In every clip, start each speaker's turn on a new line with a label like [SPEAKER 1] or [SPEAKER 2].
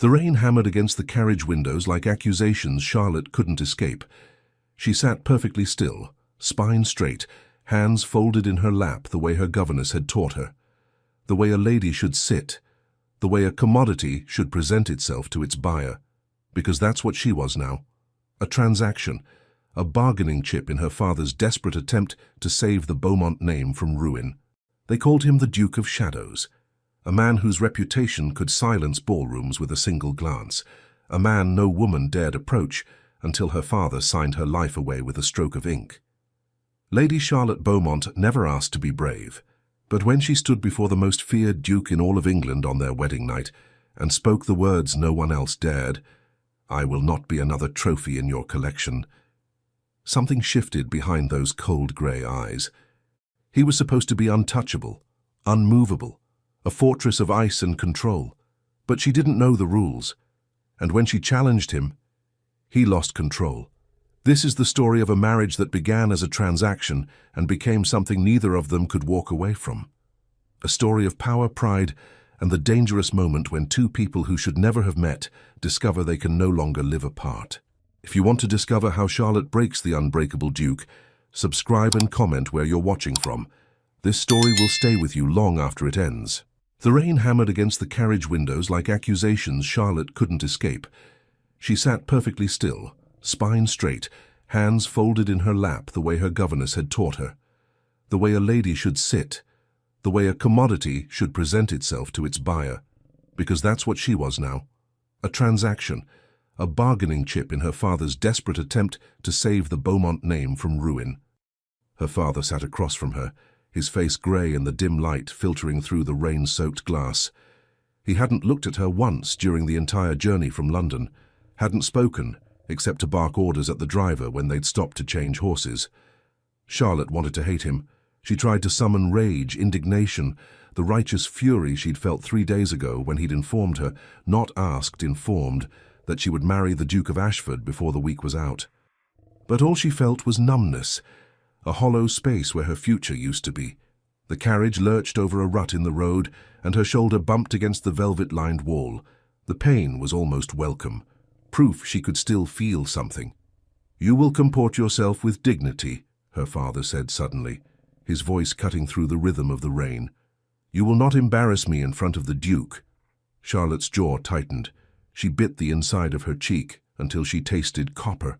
[SPEAKER 1] The rain hammered against the carriage windows like accusations Charlotte couldn't escape. She sat perfectly still, spine straight, hands folded in her lap the way her governess had taught her. The way a lady should sit, the way a commodity should present itself to its buyer. Because that's what she was now. A transaction, a bargaining chip in her father's desperate attempt to save the Beaumont name from ruin. They called him the Duke of Shadows, a man whose reputation could silence ballrooms with a single glance, a man no woman dared approach until her father signed her life away with a stroke of ink. Lady Charlotte Beaumont never asked to be brave, but when she stood before the most feared duke in all of England on their wedding night and spoke the words no one else dared, "I will not be another trophy in your collection," something shifted behind those cold grey eyes. He was supposed to be untouchable, unmovable, a fortress of ice and control, but she didn't know the rules, and when she challenged him, he lost control. This is the story of a marriage that began as a transaction and became something neither of them could walk away from. A story of power, pride, and the dangerous moment when two people who should never have met discover they can no longer live apart. If you want to discover how Charlotte breaks the unbreakable Duke, subscribe and comment where you're watching from. This story will stay with you long after it ends. The rain hammered against the carriage windows like accusations Charlotte couldn't escape. She sat perfectly still, spine straight, hands folded in her lap the way her governess had taught her. The way a lady should sit, the way a commodity should present itself to its buyer. Because that's what she was now. A transaction, a bargaining chip in her father's desperate attempt to save the Beaumont name from ruin. Her father sat across from her, his face grey in the dim light filtering through the rain-soaked glass. He hadn't looked at her once during the entire journey from London, hadn't spoken, except to bark orders at the driver when they'd stopped to change horses. Charlotte wanted to hate him. She tried to summon rage, indignation, the righteous fury she'd felt 3 days ago when he'd informed her, not asked, informed, that she would marry the Duke of Ashford before the week was out. But all she felt was numbness, a hollow space where her future used to be. The carriage lurched over a rut in the road, and her shoulder bumped against the velvet-lined wall. The pain was almost welcome, proof she could still feel something. "You will comport yourself with dignity," her father said suddenly, his voice cutting through the rhythm of the rain. "You will not embarrass me in front of the Duke." Charlotte's jaw tightened. She bit the inside of her cheek until she tasted copper.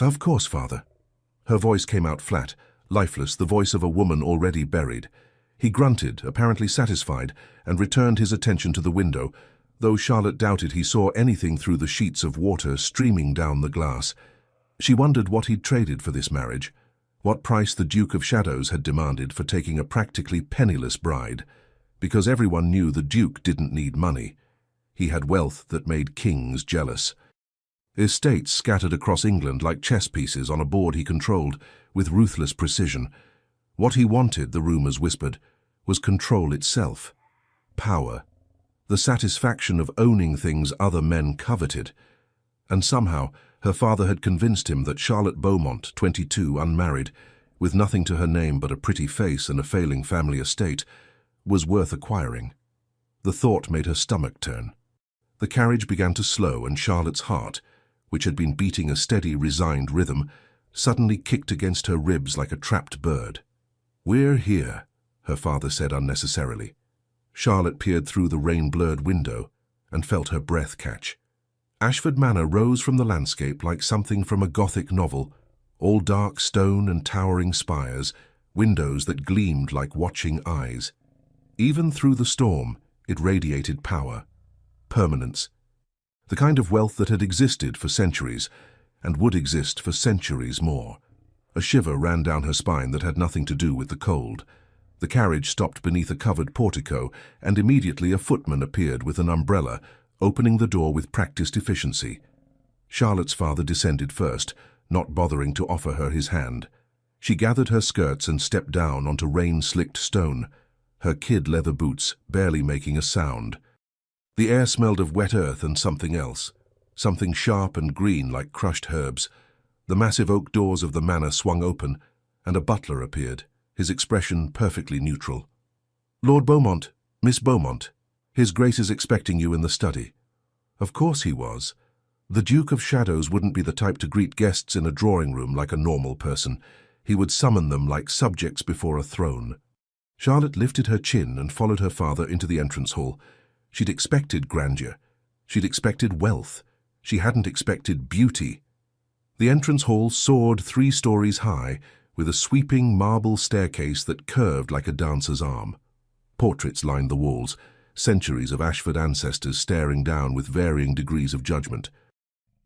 [SPEAKER 1] "Of course, father." Her voice came out flat, lifeless, the voice of a woman already buried. He grunted, apparently satisfied, and returned his attention to the window, though Charlotte doubted he saw anything through the sheets of water streaming down the glass. She wondered what he'd traded for this marriage, what price the Duke of Shadows had demanded for taking a practically penniless bride, because everyone knew the Duke didn't need money. He had wealth that made kings jealous. Estates scattered across England like chess pieces on a board he controlled with ruthless precision. What he wanted, the rumours whispered, was control itself. Power. The satisfaction of owning things other men coveted. And somehow, her father had convinced him that Charlotte Beaumont, 22, unmarried, with nothing to her name but a pretty face and a failing family estate, was worth acquiring. The thought made her stomach turn. The carriage began to slow, and Charlotte's heart, which had been beating a steady, resigned rhythm, suddenly kicked against her ribs like a trapped bird. "We're here," her father said unnecessarily. Charlotte peered through the rain-blurred window and felt her breath catch. Ashford Manor rose from the landscape like something from a Gothic novel, all dark stone and towering spires, windows that gleamed like watching eyes. Even through the storm, it radiated power, permanence, the kind of wealth that had existed for centuries and would exist for centuries more. A shiver ran down her spine that had nothing to do with the cold. The carriage stopped beneath a covered portico, and immediately a footman appeared with an umbrella, opening the door with practiced efficiency. Charlotte's father descended first, not bothering to offer her his hand. She gathered her skirts and stepped down onto rain-slicked stone, her kid leather boots barely making a sound. The air smelled of wet earth and something else, something sharp and green like crushed herbs. The massive oak doors of the manor swung open, and a butler appeared, his expression perfectly neutral. "Lord Beaumont, Miss Beaumont, His Grace is expecting you in the study." Of course he was. The Duke of Shadows wouldn't be the type to greet guests in a drawing room like a normal person. He would summon them like subjects before a throne. Charlotte lifted her chin and followed her father into the entrance hall. She'd expected grandeur. She'd expected wealth. She hadn't expected beauty. The entrance hall soared 3 stories high, with a sweeping marble staircase that curved like a dancer's arm. Portraits lined the walls, centuries of Ashford ancestors staring down with varying degrees of judgment.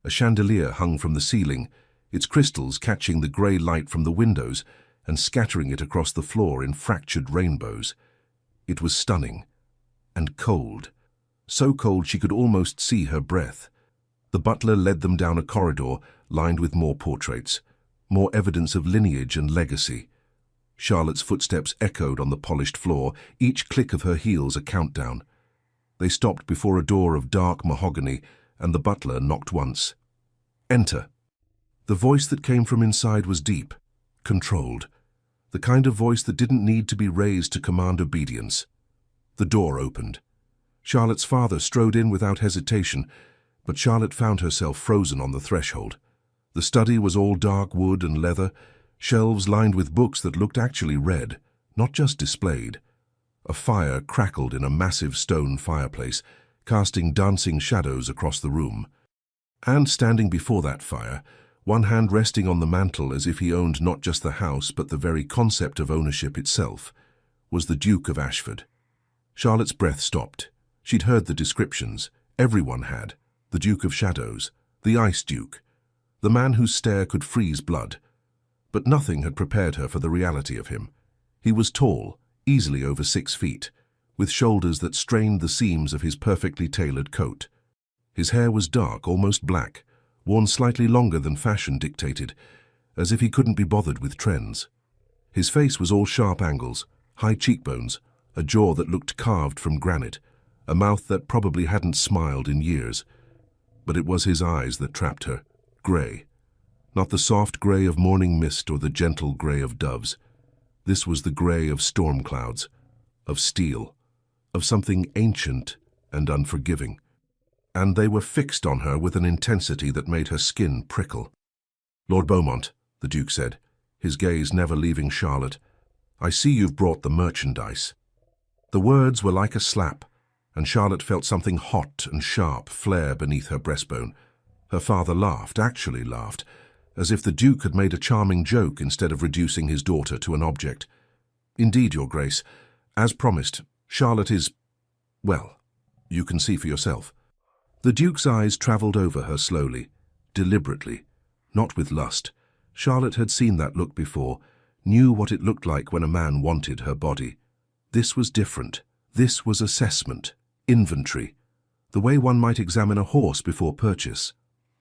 [SPEAKER 1] A chandelier hung from the ceiling, its crystals catching the grey light from the windows and scattering it across the floor in fractured rainbows. It was stunning and cold, so cold she could almost see her breath. The butler led them down a corridor lined with more portraits, more evidence of lineage and legacy. Charlotte's footsteps echoed on the polished floor, each click of her heels a countdown. They stopped before a door of dark mahogany, and the butler knocked once. "Enter." The voice that came from inside was deep, controlled, the kind of voice that didn't need to be raised to command obedience. The door opened. Charlotte's father strode in without hesitation, but Charlotte found herself frozen on the threshold. The study was all dark wood and leather, shelves lined with books that looked actually read, not just displayed. A fire crackled in a massive stone fireplace, casting dancing shadows across the room. And standing before that fire, one hand resting on the mantel as if he owned not just the house but the very concept of ownership itself, was the Duke of Ashford. Charlotte's breath stopped. She'd heard the descriptions. Everyone had. The Duke of Shadows, the Ice Duke, the man whose stare could freeze blood. But nothing had prepared her for the reality of him. He was tall, easily over 6 feet, with shoulders that strained the seams of his perfectly tailored coat. His hair was dark, almost black, worn slightly longer than fashion dictated, as if he couldn't be bothered with trends. His face was all sharp angles, high cheekbones, a jaw that looked carved from granite, a mouth that probably hadn't smiled in years. But it was his eyes that trapped her, grey. Not the soft grey of morning mist or the gentle grey of doves. This was the grey of storm clouds, of steel, of something ancient and unforgiving. And they were fixed on her with an intensity that made her skin prickle. "Lord Beaumont," the Duke said, his gaze never leaving Charlotte, "I see you've brought the merchandise." The words were like a slap, and Charlotte felt something hot and sharp flare beneath her breastbone. Her father laughed, actually laughed, as if the Duke had made a charming joke instead of reducing his daughter to an object. "Indeed, Your Grace. As promised, Charlotte is, well, you can see for yourself." The Duke's eyes travelled over her slowly, deliberately, not with lust. Charlotte had seen that look before, knew what it looked like when a man wanted her body. This was different. This was assessment, inventory, the way one might examine a horse before purchase.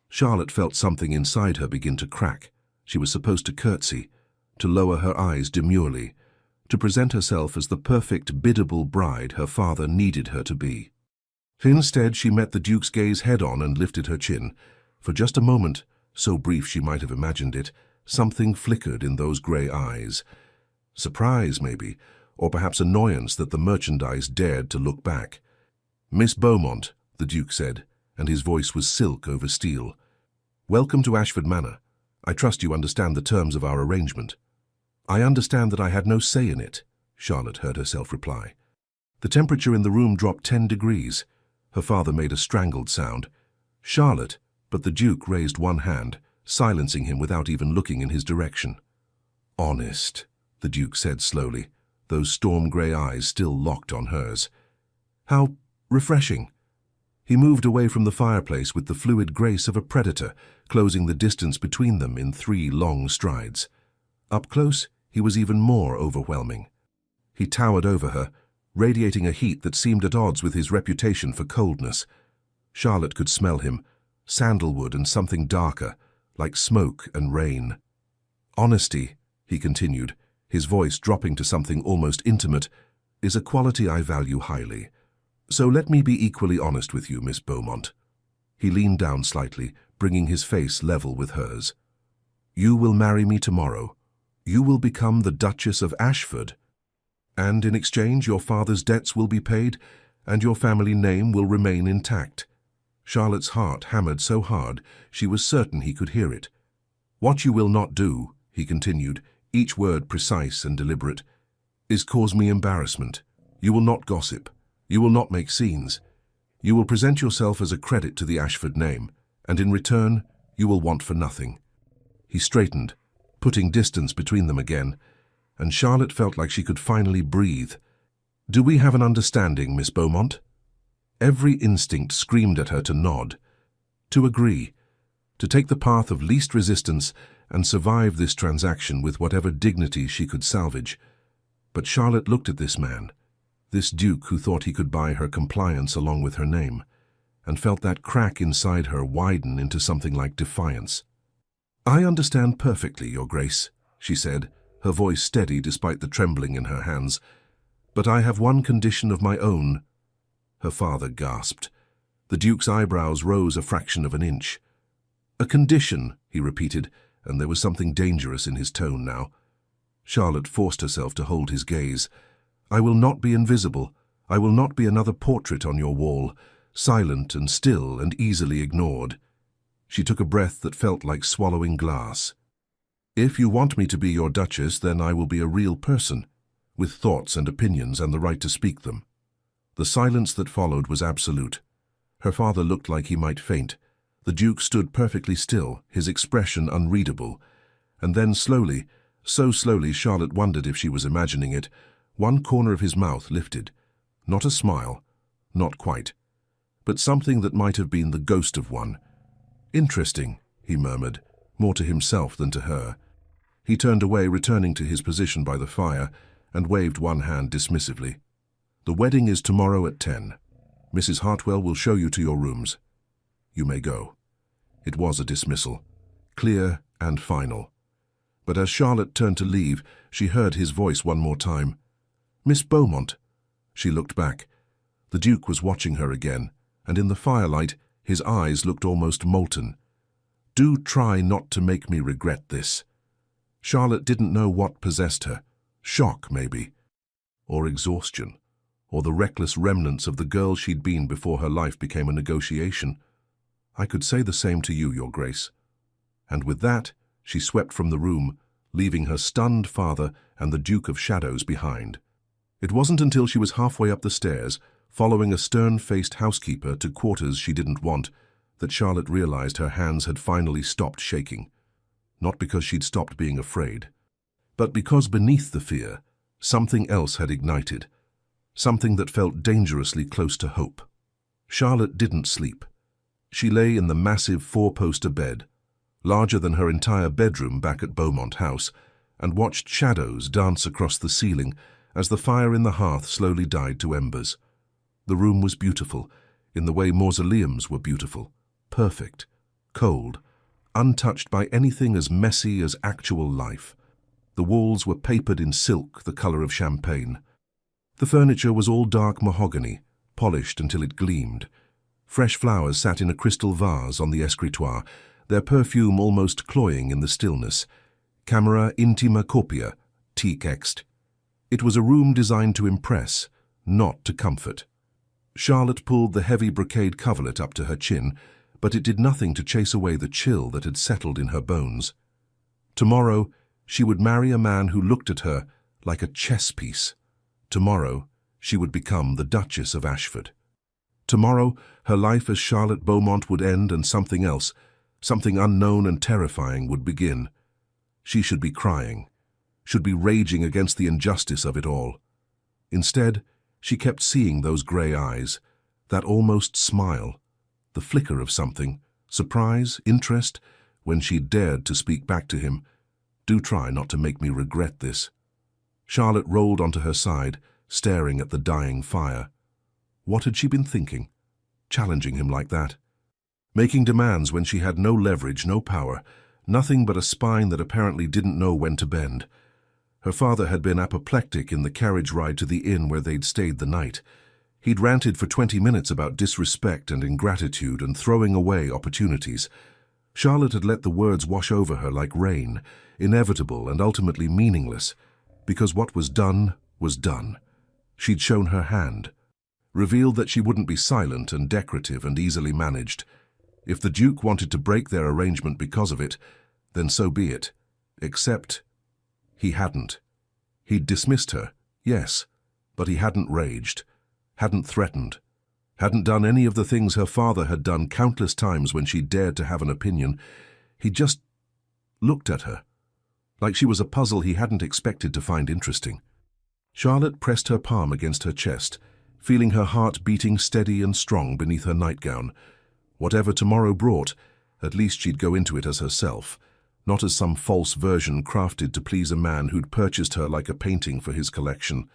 [SPEAKER 1] Charlotte felt something inside her begin to crack. She was supposed to curtsy, to lower her eyes demurely, to present herself as the perfect, biddable bride her father needed her to be. Instead, she met the Duke's gaze head-on and lifted her chin. For just a moment, so brief she might have imagined it, something flickered in those grey eyes. Surprise, maybe, or perhaps annoyance that the merchandise dared to look back. "Miss Beaumont," the Duke said, and his voice was silk over steel. "Welcome to Ashford Manor. I trust you understand the terms of our arrangement." "I understand that I had no say in it," Charlotte heard herself reply. The temperature in the room dropped 10 degrees. Her father made a strangled sound. "Charlotte," but the Duke raised one hand, silencing him without even looking in his direction. "Honest," the Duke said slowly, those storm-grey eyes still locked on hers. "How refreshing." He moved away from the fireplace with the fluid grace of a predator, closing the distance between them in 3 long strides. Up close, he was even more overwhelming. He towered over her, radiating a heat that seemed at odds with his reputation for coldness. Charlotte could smell him, sandalwood and something darker, like smoke and rain. "Honesty," he continued, his voice dropping to something almost intimate, "is a quality I value highly. So let me be equally honest with you, Miss Beaumont." He leaned down slightly, bringing his face level with hers. "You will marry me tomorrow. You will become the Duchess of Ashford. And in exchange, your father's debts will be paid, and your family name will remain intact." Charlotte's heart hammered so hard she was certain he could hear it. "What you will not do," he continued, each word precise and deliberate, "is cause me embarrassment. You will not gossip. You will not make scenes. You will present yourself as a credit to the Ashford name, and in return, you will want for nothing." He straightened, putting distance between them again, and Charlotte felt like she could finally breathe. "Do we have an understanding, Miss Beaumont?" Every instinct screamed at her to nod, to agree, to take the path of least resistance and survive this transaction with whatever dignity she could salvage. But Charlotte looked at this man, this duke who thought he could buy her compliance along with her name, and felt that crack inside her widen into something like defiance. "I understand perfectly, Your Grace," she said, her voice steady despite the trembling in her hands. "But I have one condition of my own." Her father gasped. The duke's eyebrows rose a fraction of an inch. "A condition," he repeated, and there was something dangerous in his tone now. Charlotte forced herself to hold his gaze. "I will not be invisible. I will not be another portrait on your wall, silent and still and easily ignored." She took a breath that felt like swallowing glass. "If you want me to be your Duchess, then I will be a real person, with thoughts and opinions and the right to speak them." The silence that followed was absolute. Her father looked like he might faint. The Duke stood perfectly still, his expression unreadable. And then slowly, so slowly Charlotte wondered if she was imagining it, one corner of his mouth lifted. Not a smile, not quite, but something that might have been the ghost of one. "Interesting," he murmured, more to himself than to her. He turned away, returning to his position by the fire, and waved one hand dismissively. "The wedding is tomorrow at 10. Mrs. Hartwell will show you to your rooms. You may go." It was a dismissal, clear and final. But as Charlotte turned to leave, she heard his voice one more time. "Miss Beaumont." She looked back. The Duke was watching her again, and in the firelight, his eyes looked almost molten. "Do try not to make me regret this." Charlotte didn't know what possessed her. Shock, maybe. Or exhaustion. Or the reckless remnants of the girl she'd been before her life became a negotiation. "I could say the same to you, Your Grace." And with that, she swept from the room, leaving her stunned father and the Duke of Shadows behind. It wasn't until she was halfway up the stairs, following a stern-faced housekeeper to quarters she didn't want, that Charlotte realized her hands had finally stopped shaking. Not because she'd stopped being afraid, but because beneath the fear, something else had ignited. Something that felt dangerously close to hope. Charlotte didn't sleep. She lay in the massive four-poster bed, larger than her entire bedroom back at Beaumont House, and watched shadows dance across the ceiling as the fire in the hearth slowly died to embers. The room was beautiful, in the way mausoleums were beautiful, perfect, cold, untouched by anything as messy as actual life. The walls were papered in silk the color of champagne. The furniture was all dark mahogany, polished until it gleamed. Fresh flowers sat in a crystal vase on the escritoire, their perfume almost cloying in the stillness. Camera intima copia, T-Kext. It was a room designed to impress, not to comfort. Charlotte pulled the heavy brocade coverlet up to her chin, but it did nothing to chase away the chill that had settled in her bones. Tomorrow, she would marry a man who looked at her like a chess piece. Tomorrow, she would become the Duchess of Ashford. Tomorrow, her life as Charlotte Beaumont would end and something else, something unknown and terrifying, would begin. She should be crying, should be raging against the injustice of it all. Instead, she kept seeing those grey eyes, that almost smile, the flicker of something, surprise, interest, when she dared to speak back to him. "Do try not to make me regret this." Charlotte rolled onto her side, staring at the dying fire. What had she been thinking? Challenging him like that? Making demands when she had no leverage, no power, nothing but a spine that apparently didn't know when to bend. Her father had been apoplectic in the carriage ride to the inn where they'd stayed the night. He'd ranted for 20 minutes about disrespect and ingratitude and throwing away opportunities. Charlotte had let the words wash over her like rain, inevitable and ultimately meaningless, because what was done was done. She'd shown her hand. revealed that she wouldn't be silent and decorative and easily managed. If the Duke wanted to break their arrangement because of it, then so be it. Except he hadn't. He'd dismissed her, yes, but he hadn't raged, hadn't threatened, hadn't done any of the things her father had done countless times when she dared to have an opinion. He just looked at her, like she was a puzzle he hadn't expected to find interesting. Charlotte pressed her palm against her chest, feeling her heart beating steady and strong beneath her nightgown. Whatever tomorrow brought, at least she'd go into it as herself, not as some false version crafted to please a man who'd purchased her like a painting for his collection.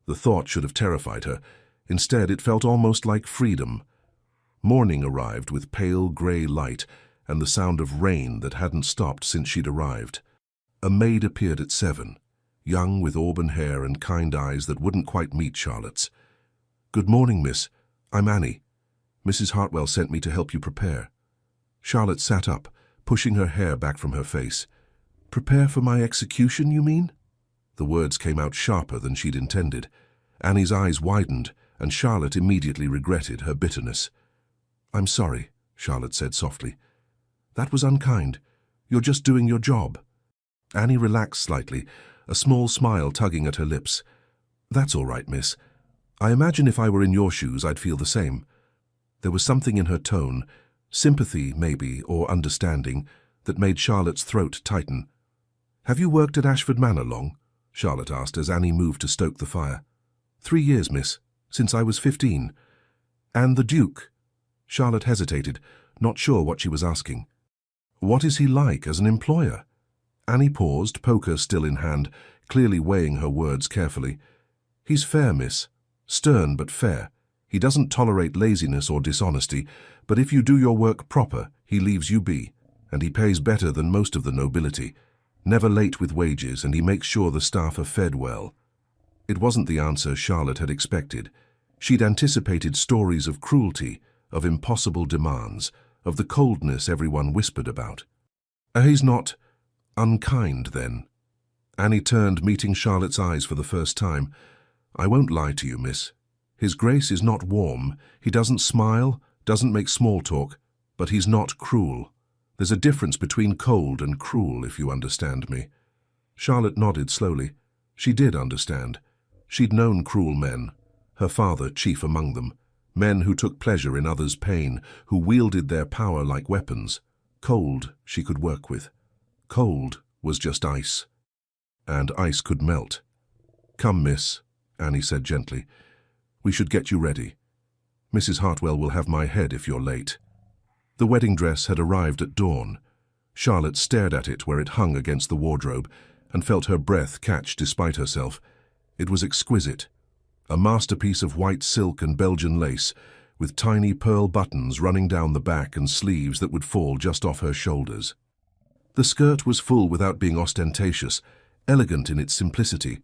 [SPEAKER 1] The thought should have terrified her. Instead, it felt almost like freedom. Morning arrived with pale grey light and the sound of rain that hadn't stopped since she'd arrived. A maid appeared at 7, young with auburn hair and kind eyes that wouldn't quite meet Charlotte's. "Good morning, miss. I'm Annie. Mrs. Hartwell sent me to help you prepare." Charlotte sat up, pushing her hair back from her face. "Prepare for my execution, you mean?" The words came out sharper than she'd intended. Annie's eyes widened, and Charlotte immediately regretted her bitterness. "I'm sorry," Charlotte said softly. "That was unkind. You're just doing your job." Annie relaxed slightly, a small smile tugging at her lips. "That's all right, miss. I imagine if I were in your shoes, I'd feel the same." There was something in her tone, sympathy maybe, or understanding, that made Charlotte's throat tighten. "Have you worked at Ashford Manor long?" Charlotte asked as Annie moved to stoke the fire. 3 years, miss, since I was 15. "And the Duke?" Charlotte hesitated, not sure what she was asking. "What is he like as an employer?" Annie paused, poker still in hand, clearly weighing her words carefully. "He's fair, miss. Stern but fair. He doesn't tolerate laziness or dishonesty, but if you do your work proper, he leaves you be, and he pays better than most of the nobility. Never late with wages, and he makes sure the staff are fed well." It wasn't the answer Charlotte had expected. She'd anticipated stories of cruelty, of impossible demands, of the coldness everyone whispered about. "He's not unkind, then?" Annie turned, meeting Charlotte's eyes for the first time. "I won't lie to you, miss. His Grace is not warm. He doesn't smile, doesn't make small talk, but he's not cruel. There's a difference between cold and cruel, if you understand me." Charlotte nodded slowly. She did understand. She'd known cruel men, her father chief among them, men who took pleasure in others' pain, who wielded their power like weapons. Cold she could work with. Cold was just ice. And ice could melt. "Come, miss," Annie said gently. "We should get you ready. Mrs. Hartwell will have my head if you're late." The wedding dress had arrived at dawn. Charlotte stared at it where it hung against the wardrobe and felt her breath catch despite herself. It was exquisite. A masterpiece of white silk and Belgian lace, with tiny pearl buttons running down the back and sleeves that would fall just off her shoulders. The skirt was full without being ostentatious, elegant in its simplicity.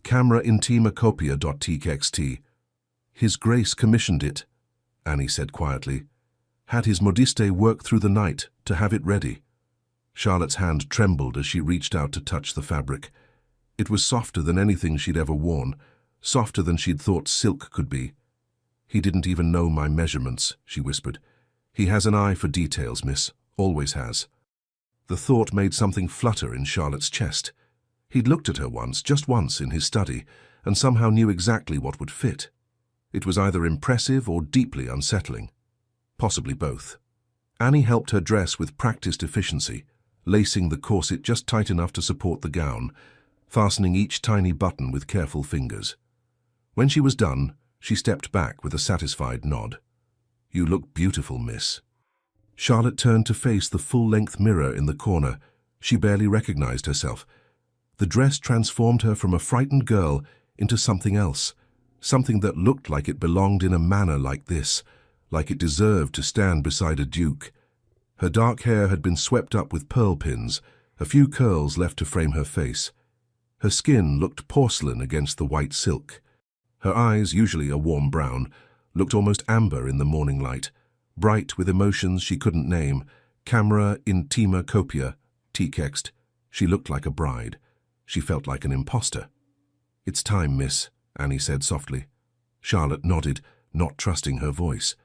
[SPEAKER 1] Camera intima copia.txt. "His Grace commissioned it," Annie said quietly. "Had his modiste work through the night to have it ready." Charlotte's hand trembled as she reached out to touch the fabric. It was softer than anything she'd ever worn, softer than she'd thought silk could be. "He didn't even know my measurements," she whispered. "He has an eye for details, miss. Always has." The thought made something flutter in Charlotte's chest. He'd looked at her once, just once, in his study, and somehow knew exactly what would fit. It was either impressive or deeply unsettling. Possibly both. Annie helped her dress with practiced efficiency, lacing the corset just tight enough to support the gown, fastening each tiny button with careful fingers. When she was done, she stepped back with a satisfied nod. "You look beautiful, miss." Charlotte turned to face the full-length mirror in the corner. She barely recognized herself. The dress transformed her from a frightened girl into something else, something that looked like it belonged in a manor like this, like it deserved to stand beside a duke. Her dark hair had been swept up with pearl pins, a few curls left to frame her face. Her skin looked porcelain against the white silk. Her eyes, usually a warm brown, looked almost amber in the morning light, bright with emotions she couldn't name. Camera intima copia, txt. She looked like a bride. She felt like an imposter. "It's time, miss," Annie said softly. Charlotte nodded, not trusting her voice.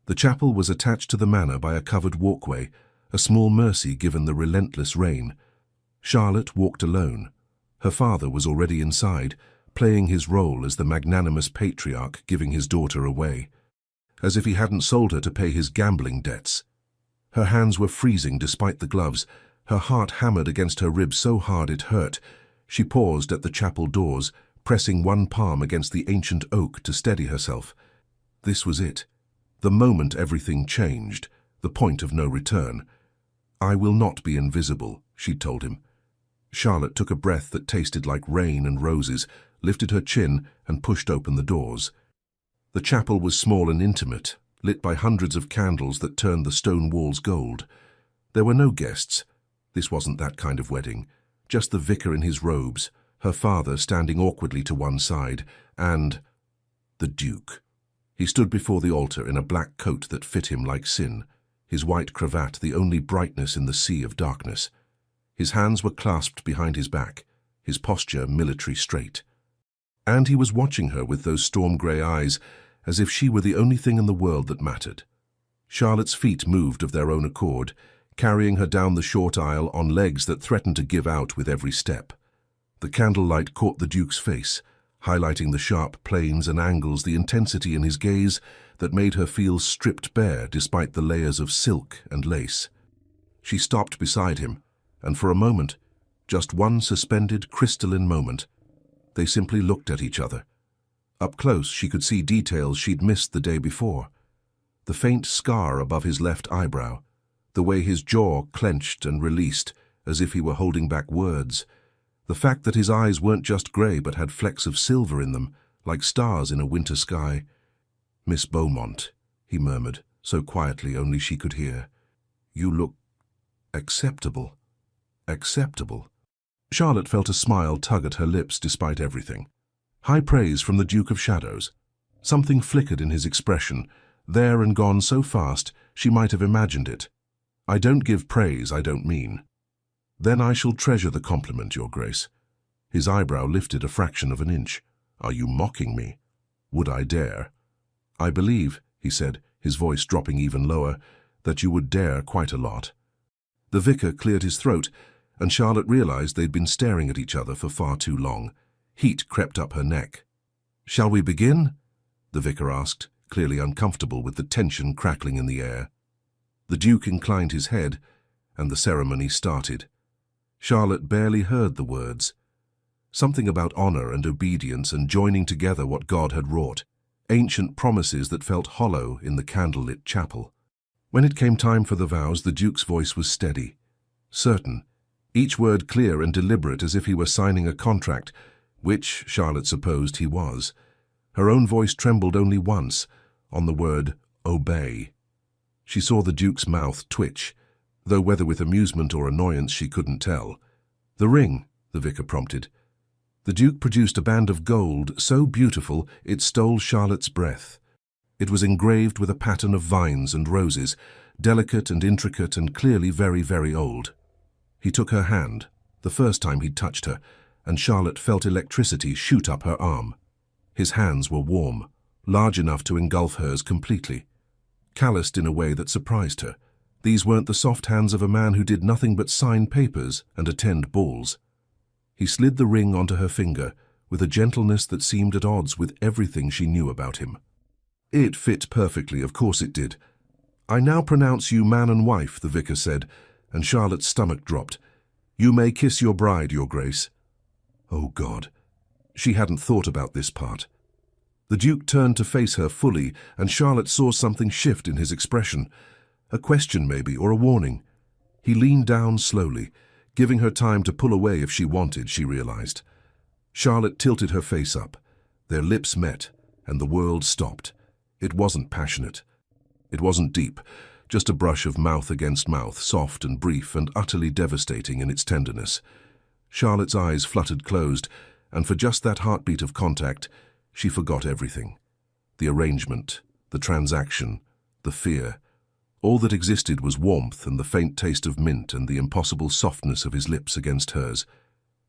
[SPEAKER 1] The chapel was attached to the manor by a covered walkway, a small mercy given the relentless rain. Charlotte walked alone. Her father was already inside, playing his role as the magnanimous patriarch giving his daughter away, as if he hadn't sold her to pay his gambling debts. Her hands were freezing despite the gloves, her heart hammered against her ribs so hard it hurt. She paused at the chapel doors, pressing one palm against the ancient oak to steady herself. This was it. The moment everything changed, the point of no return. "I will not be invisible," she'd told him. Charlotte took a breath that tasted like rain and roses, lifted her chin and pushed open the doors. The chapel was small and intimate, lit by hundreds of candles that turned the stone walls gold. There were no guests. This wasn't that kind of wedding. Just the vicar in his robes, her father standing awkwardly to one side, and the Duke. He stood before the altar in a black coat that fit him like sin, his white cravat the only brightness in the sea of darkness. His hands were clasped behind his back, his posture military straight. And he was watching her with those storm-grey eyes, as if she were the only thing in the world that mattered. Charlotte's feet moved of their own accord, carrying her down the short aisle on legs that threatened to give out with every step. The candlelight caught the Duke's face, highlighting the sharp planes and angles, the intensity in his gaze that made her feel stripped bare despite the layers of silk and lace. She stopped beside him, and for a moment, just one suspended, crystalline moment, they simply looked at each other. Up close, she could see details she'd missed the day before. The faint scar above his left eyebrow, the way his jaw clenched and released as if he were holding back words, the fact that his eyes weren't just grey but had flecks of silver in them, like stars in a winter sky. "Miss Beaumont," he murmured, so quietly only she could hear. "You look acceptable." Acceptable. Charlotte felt a smile tug at her lips despite everything. High praise from the Duke of Shadows. Something flickered in his expression, there and gone so fast she might have imagined it. "I don't give praise I don't mean." "Then I shall treasure the compliment, Your Grace." His eyebrow lifted a fraction of an inch. "Are you mocking me?" "Would I dare?" "I believe," he said, his voice dropping even lower, "that you would dare quite a lot." The vicar cleared his throat, and Charlotte realized they'd been staring at each other for far too long. Heat crept up her neck. "Shall we begin?" the vicar asked, clearly uncomfortable with the tension crackling in the air. The Duke inclined his head, and the ceremony started. Charlotte barely heard the words. Something about honor and obedience and joining together what God had wrought. Ancient promises that felt hollow in the candlelit chapel. When it came time for the vows, the Duke's voice was steady, certain, each word clear and deliberate as if he were signing a contract, which, Charlotte supposed, he was. Her own voice trembled only once, on the word obey. She saw the Duke's mouth twitch, though whether with amusement or annoyance she couldn't tell. "The ring," the vicar prompted. The Duke produced a band of gold so beautiful it stole Charlotte's breath. It was engraved with a pattern of vines and roses, delicate and intricate and clearly very, very old. He took her hand, the first time he'd touched her, and Charlotte felt electricity shoot up her arm. His hands were warm, large enough to engulf hers completely. Calloused in a way that surprised her. These weren't the soft hands of a man who did nothing but sign papers and attend balls. He slid the ring onto her finger with a gentleness that seemed at odds with everything she knew about him. It fit perfectly, of course it did. "I now pronounce you man and wife," the vicar said, and Charlotte's stomach dropped. "You may kiss your bride, Your Grace." Oh God, she hadn't thought about this part. The Duke turned to face her fully, and Charlotte saw something shift in his expression. A question maybe, or a warning. He leaned down slowly, giving her time to pull away if she wanted, she realized. Charlotte tilted her face up. Their lips met, and the world stopped. It wasn't passionate. It wasn't deep, just a brush of mouth against mouth, soft and brief and utterly devastating in its tenderness. Charlotte's eyes fluttered closed, and for just that heartbeat of contact, she forgot everything. The arrangement, the transaction, the fear. All that existed was warmth and the faint taste of mint and the impossible softness of his lips against hers.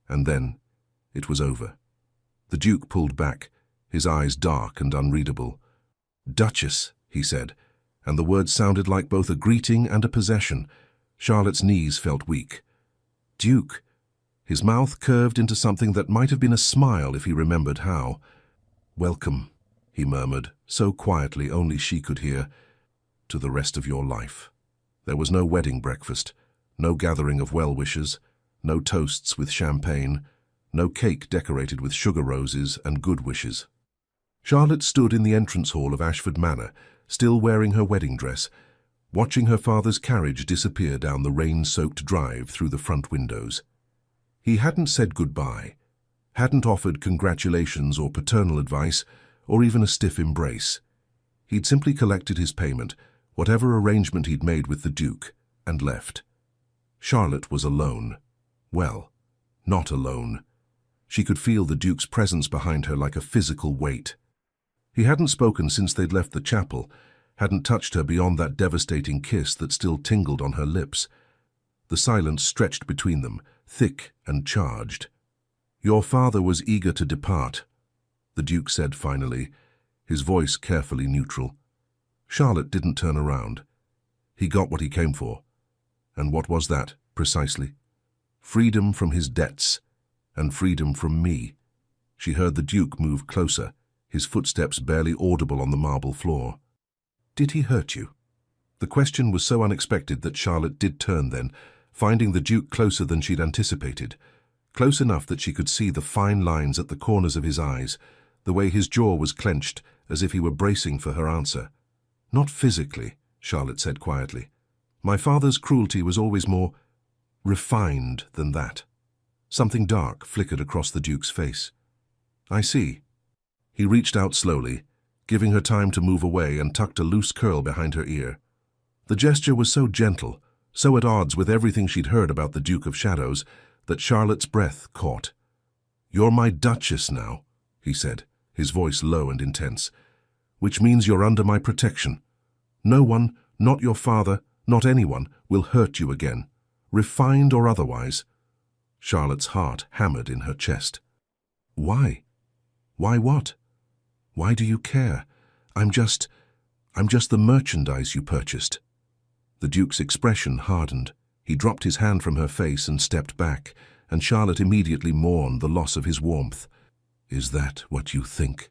[SPEAKER 1] And then, it was over. The Duke pulled back, his eyes dark and unreadable. "Duchess," he said, and the words sounded like both a greeting and a possession. Charlotte's knees felt weak. "Duke." His mouth curved into something that might have been a smile if he remembered how. "Welcome," he murmured, so quietly only she could hear, "to the rest of your life." There was no wedding breakfast, no gathering of well-wishers, no toasts with champagne, no cake decorated with sugar roses and good wishes. Charlotte stood in the entrance hall of Ashford Manor, still wearing her wedding dress, watching her father's carriage disappear down the rain-soaked drive through the front windows. He hadn't said goodbye, hadn't offered congratulations or paternal advice, or even a stiff embrace. He'd simply collected his payment, whatever arrangement he'd made with the Duke, and left. Charlotte was alone. Well, not alone. She could feel the Duke's presence behind her like a physical weight. He hadn't spoken since they'd left the chapel, hadn't touched her beyond that devastating kiss that still tingled on her lips. The silence stretched between them, thick and charged. "Your father was eager to depart," the Duke said finally, his voice carefully neutral. Charlotte didn't turn around. He got what he came for. And what was that, precisely? Freedom from his debts, and freedom from me. She heard the Duke move closer, his footsteps barely audible on the marble floor. "Did he hurt you?" The question was so unexpected that Charlotte did turn then, finding the Duke closer than she'd anticipated, close enough that she could see the fine lines at the corners of his eyes, the way his jaw was clenched, as if he were bracing for her answer. "Not physically," Charlotte said quietly. "My father's cruelty was always more refined than that." Something dark flickered across the Duke's face. "I see." He reached out slowly, giving her time to move away, and tucked a loose curl behind her ear. The gesture was so gentle, so at odds with everything she'd heard about the Duke of Shadows, that Charlotte's breath caught. "You're my Duchess now," he said, his voice low and intense, "which means you're under my protection. No one, not your father, not anyone, will hurt you again, refined or otherwise." Charlotte's heart hammered in her chest. "Why? Why what? Why do you care? I'm just the merchandise you purchased." The Duke's expression hardened. He dropped his hand from her face and stepped back, and Charlotte immediately mourned the loss of his warmth. "Is that what you think?"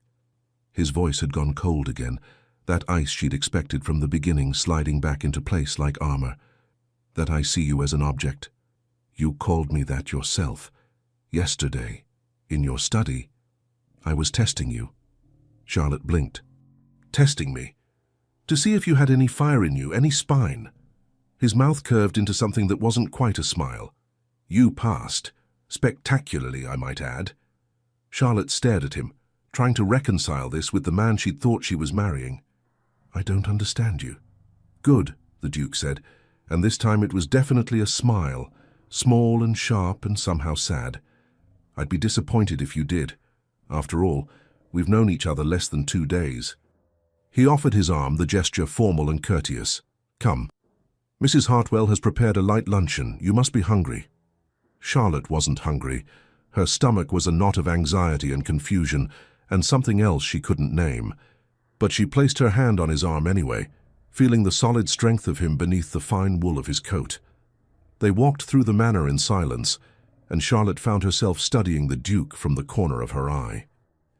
[SPEAKER 1] His voice had gone cold again, that ice she'd expected from the beginning sliding back into place like armor. "That I see you as an object? You called me that yourself. Yesterday, in your study. I was testing you." Charlotte blinked. "Testing me? To see if you had any fire in you, any spine?" His mouth curved into something that wasn't quite a smile. "You passed. Spectacularly, I might add." Charlotte stared at him, trying to reconcile this with the man she'd thought she was marrying. "I don't understand you." "Good," the Duke said, and this time it was definitely a smile, small and sharp and somehow sad. "I'd be disappointed if you did. After all, we've known each other less than 2 days." He offered his arm, the gesture formal and courteous. "Come. Mrs. Hartwell has prepared a light luncheon. You must be hungry." Charlotte wasn't hungry. Her stomach was a knot of anxiety and confusion, and something else she couldn't name. But she placed her hand on his arm anyway, feeling the solid strength of him beneath the fine wool of his coat. They walked through the manor in silence, and Charlotte found herself studying the Duke from the corner of her eye.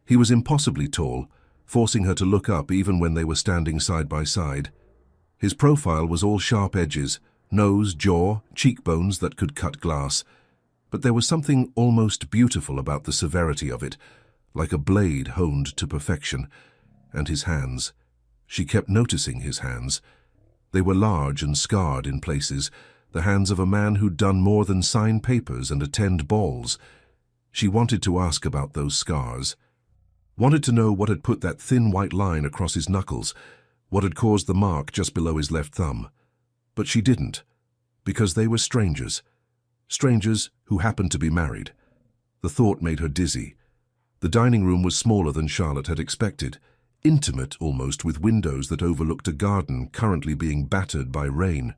[SPEAKER 1] He was impossibly tall, forcing her to look up even when they were standing side by side. His profile was all sharp edges, nose, jaw, cheekbones that could cut glass. But there was something almost beautiful about the severity of it, like a blade honed to perfection. And his hands. She kept noticing his hands. They were large and scarred in places, the hands of a man who'd done more than sign papers and attend balls. She wanted to ask about those scars. Wanted to know what had put that thin white line across his knuckles, what had caused the mark just below his left thumb. But she didn't, because they were strangers. Strangers who happened to be married. The thought made her dizzy. The dining room was smaller than Charlotte had expected, intimate almost, with windows that overlooked a garden currently being battered by rain.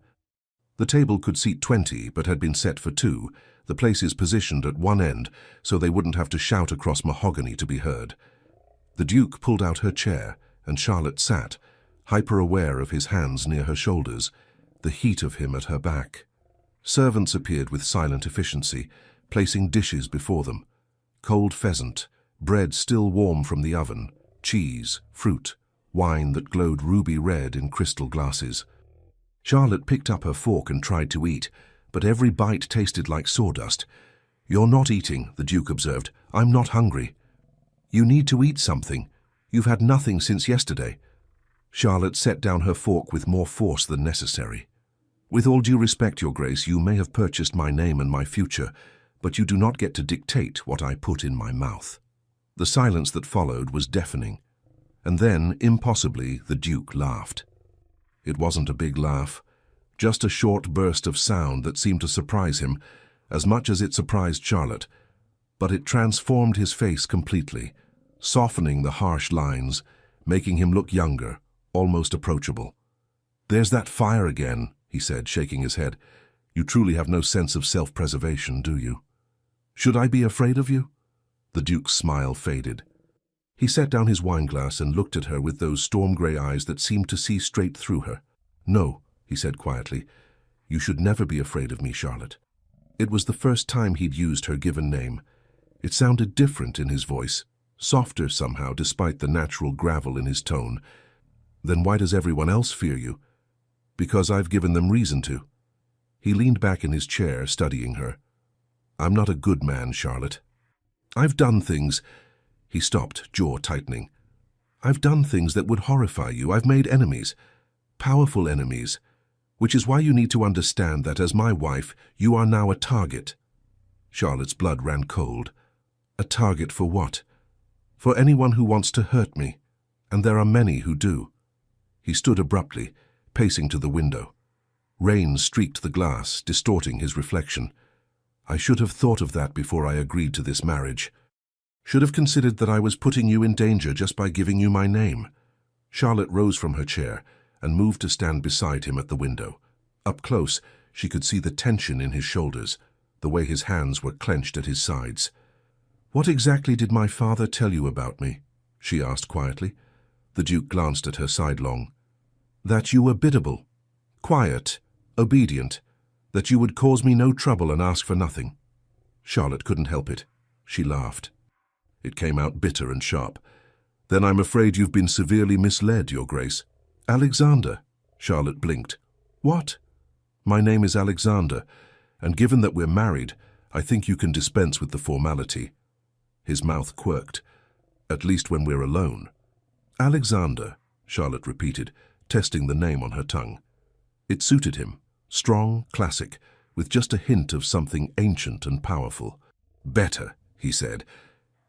[SPEAKER 1] The table could seat 20, but had been set for 2, the places positioned at one end so they wouldn't have to shout across mahogany to be heard. The Duke pulled out her chair and Charlotte sat, hyper-aware of his hands near her shoulders, the heat of him at her back. Servants appeared with silent efficiency, placing dishes before them. Cold pheasant, bread still warm from the oven, cheese, fruit, wine that glowed ruby red in crystal glasses. Charlotte picked up her fork and tried to eat, but every bite tasted like sawdust. "You're not eating," the Duke observed. "I'm not hungry." "You need to eat something. You've had nothing since yesterday." Charlotte set down her fork with more force than necessary. "With all due respect, Your Grace, you may have purchased my name and my future, but you do not get to dictate what I put in my mouth." The silence that followed was deafening, and then, impossibly, the Duke laughed. It wasn't a big laugh, just a short burst of sound that seemed to surprise him, as much as it surprised Charlotte, but it transformed his face completely, softening the harsh lines, making him look younger, almost approachable. "There's that fire again," he said, shaking his head. "You truly have no sense of self-preservation, do you?" "Should I be afraid of you?" The Duke's smile faded. He set down his wineglass and looked at her with those storm-grey eyes that seemed to see straight through her. "No," he said quietly. "You should never be afraid of me, Charlotte." It was the first time he'd used her given name. It sounded different in his voice, softer somehow despite the natural gravel in his tone. "Then why does everyone else fear you?" "Because I've given them reason to." He leaned back in his chair, studying her. "I'm not a good man, Charlotte. I've done things—" He stopped, jaw tightening. "I've done things that would horrify you. I've made enemies, powerful enemies, which is why you need to understand that as my wife, you are now a target." Charlotte's blood ran cold. "A target for what?" "For anyone who wants to hurt me, and there are many who do." He stood abruptly, pacing to the window. Rain streaked the glass, distorting his reflection. "I should have thought of that before I agreed to this marriage. Should have considered that I was putting you in danger just by giving you my name." Charlotte rose from her chair and moved to stand beside him at the window. Up close, she could see the tension in his shoulders, the way his hands were clenched at his sides. "What exactly did my father tell you about me?" she asked quietly. The Duke glanced at her sidelong. "That you were biddable, quiet, obedient, that you would cause me no trouble and ask for nothing." Charlotte couldn't help it. She laughed. It came out bitter and sharp. "Then I'm afraid you've been severely misled, Your Grace." "Alexander," Charlotte blinked. "What?" "My name is Alexander, and given that we're married, I think you can dispense with the formality." His mouth quirked. "At least when we're alone." "Alexander," Charlotte repeated, testing the name on her tongue. It suited him, strong, classic, with just a hint of something ancient and powerful. "Better," he said,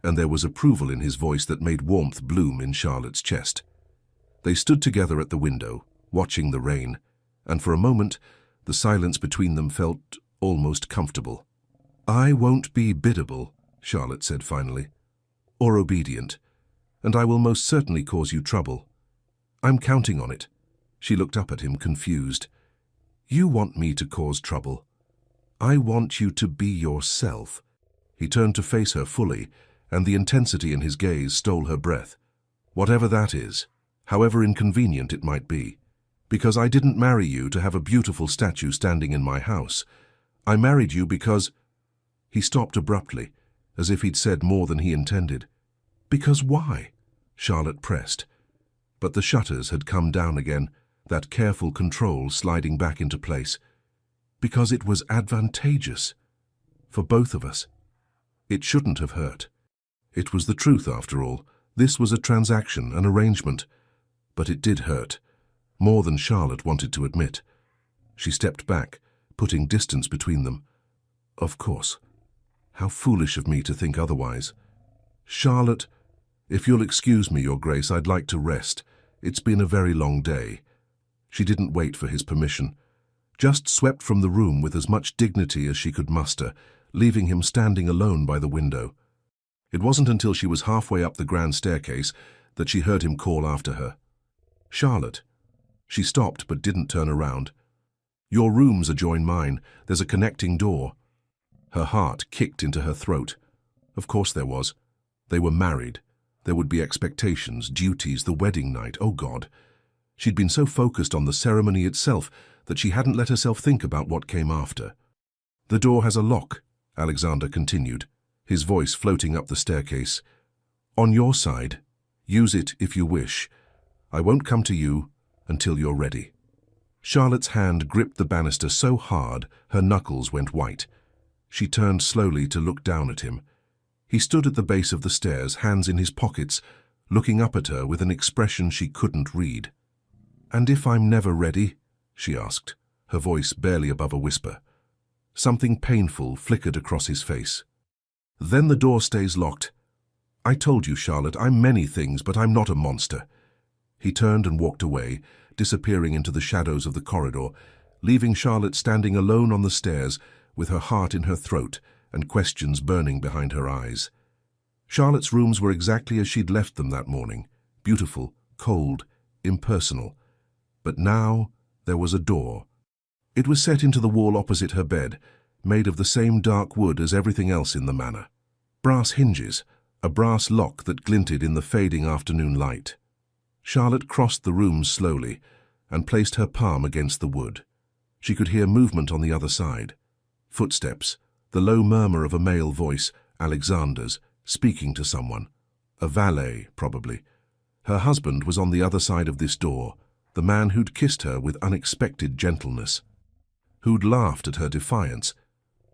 [SPEAKER 1] and there was approval in his voice that made warmth bloom in Charlotte's chest. They stood together at the window, watching the rain, and for a moment the silence between them felt almost comfortable. "I won't be biddable," Charlotte said finally, "or obedient, and I will most certainly cause you trouble. I'm counting on it." She looked up at him, confused. "You want me to cause trouble? I want you to be yourself." He turned to face her fully, and the intensity in his gaze stole her breath. "Whatever that is, however inconvenient it might be, because I didn't marry you to have a beautiful statue standing in my house. I married you because—" He stopped abruptly, as if he'd said more than he intended. "Because why?" Charlotte pressed. But the shutters had come down again, that careful control sliding back into place. "Because it was advantageous. For both of us. It shouldn't have hurt. It was the truth, after all. This was a transaction, an arrangement. But it did hurt. More than Charlotte wanted to admit." She stepped back, putting distance between them. "Of course. How foolish of me to think otherwise. Charlotte, if you'll excuse me, Your Grace, I'd like to rest. It's been a very long day." She didn't wait for his permission, just swept from the room with as much dignity as she could muster, leaving him standing alone by the window. It wasn't until she was halfway up the grand staircase that she heard him call after her. "Charlotte." She stopped but didn't turn around. "Your rooms adjoin mine. There's a connecting door." Her heart kicked into her throat. Of course there was. They were married. There would be expectations, duties, the wedding night, oh God. She'd been so focused on the ceremony itself that she hadn't let herself think about what came after. "The door has a lock," Alexander continued, his voice floating up the staircase. "On your side. Use it if you wish. I won't come to you until you're ready." Charlotte's hand gripped the banister so hard her knuckles went white. She turned slowly to look down at him. He stood at the base of the stairs, hands in his pockets, looking up at her with an expression she couldn't read. "And if I'm never ready?" she asked, her voice barely above a whisper. Something painful flickered across his face. "Then the door stays locked. I told you, Charlotte, I'm many things, but I'm not a monster." He turned and walked away, disappearing into the shadows of the corridor, leaving Charlotte standing alone on the stairs with her heart in her throat and questions burning behind her eyes. Charlotte's rooms were exactly as she'd left them that morning, beautiful, cold, impersonal. But now there was a door. It was set into the wall opposite her bed, made of the same dark wood as everything else in the manor. Brass hinges, a brass lock that glinted in the fading afternoon light. Charlotte crossed the room slowly and placed her palm against the wood. She could hear movement on the other side. Footsteps, the low murmur of a male voice, Alexander's, speaking to someone. A valet, probably. Her husband was on the other side of this door, the man who'd kissed her with unexpected gentleness, who'd laughed at her defiance,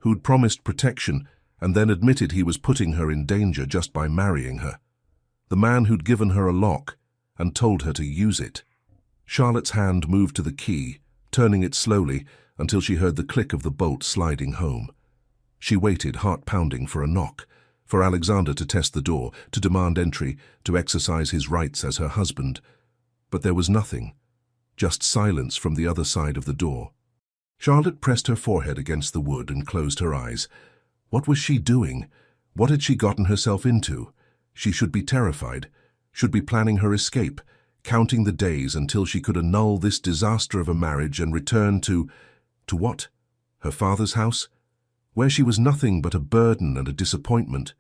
[SPEAKER 1] who'd promised protection and then admitted he was putting her in danger just by marrying her. The man who'd given her a lock and told her to use it. Charlotte's hand moved to the key, turning it slowly until she heard the click of the bolt sliding home. She waited, heart pounding, for a knock, for Alexander to test the door, to demand entry, to exercise his rights as her husband. But there was nothing, just silence from the other side of the door. Charlotte pressed her forehead against the wood and closed her eyes. What was she doing? What had she gotten herself into? She should be terrified, should be planning her escape, counting the days until she could annul this disaster of a marriage and return to what? Her father's house? Where she was nothing but a burden and a disappointment.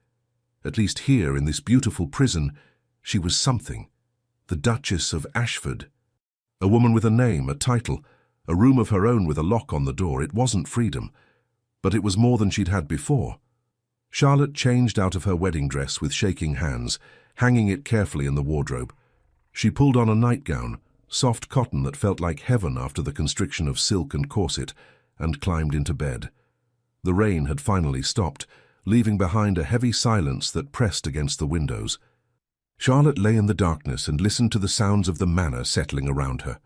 [SPEAKER 1] At least here, in this beautiful prison, she was something. The Duchess of Ashford. A woman with a name, a title, a room of her own with a lock on the door. It wasn't freedom, but it was more than she'd had before. Charlotte changed out of her wedding dress with shaking hands, hanging it carefully in the wardrobe. She pulled on a nightgown, soft cotton that felt like heaven after the constriction of silk and corset, and climbed into bed. The rain had finally stopped, leaving behind a heavy silence that pressed against the windows. Charlotte lay in the darkness and listened to the sounds of the manor settling around her.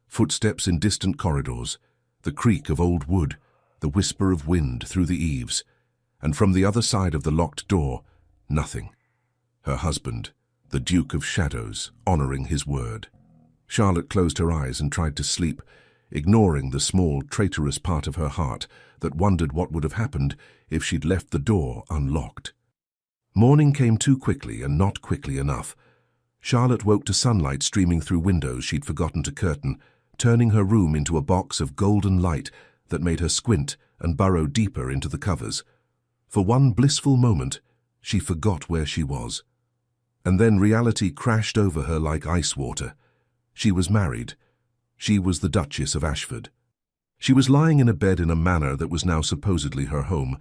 [SPEAKER 1] Footsteps in distant corridors, the creak of old wood, the whisper of wind through the eaves, and from the other side of the locked door, nothing. Her husband, the Duke of Shadows, honoring his word. Charlotte closed her eyes and tried to sleep, ignoring the small, traitorous part of her heart that wondered what would have happened if she'd left the door unlocked. Morning came too quickly and not quickly enough. Charlotte woke to sunlight streaming through windows she'd forgotten to curtain, turning her room into a box of golden light that made her squint and burrow deeper into the covers. For one blissful moment, she forgot where she was. And then reality crashed over her like ice water. She was married. She was the Duchess of Ashford. She was lying in a bed in a manor that was now supposedly her home,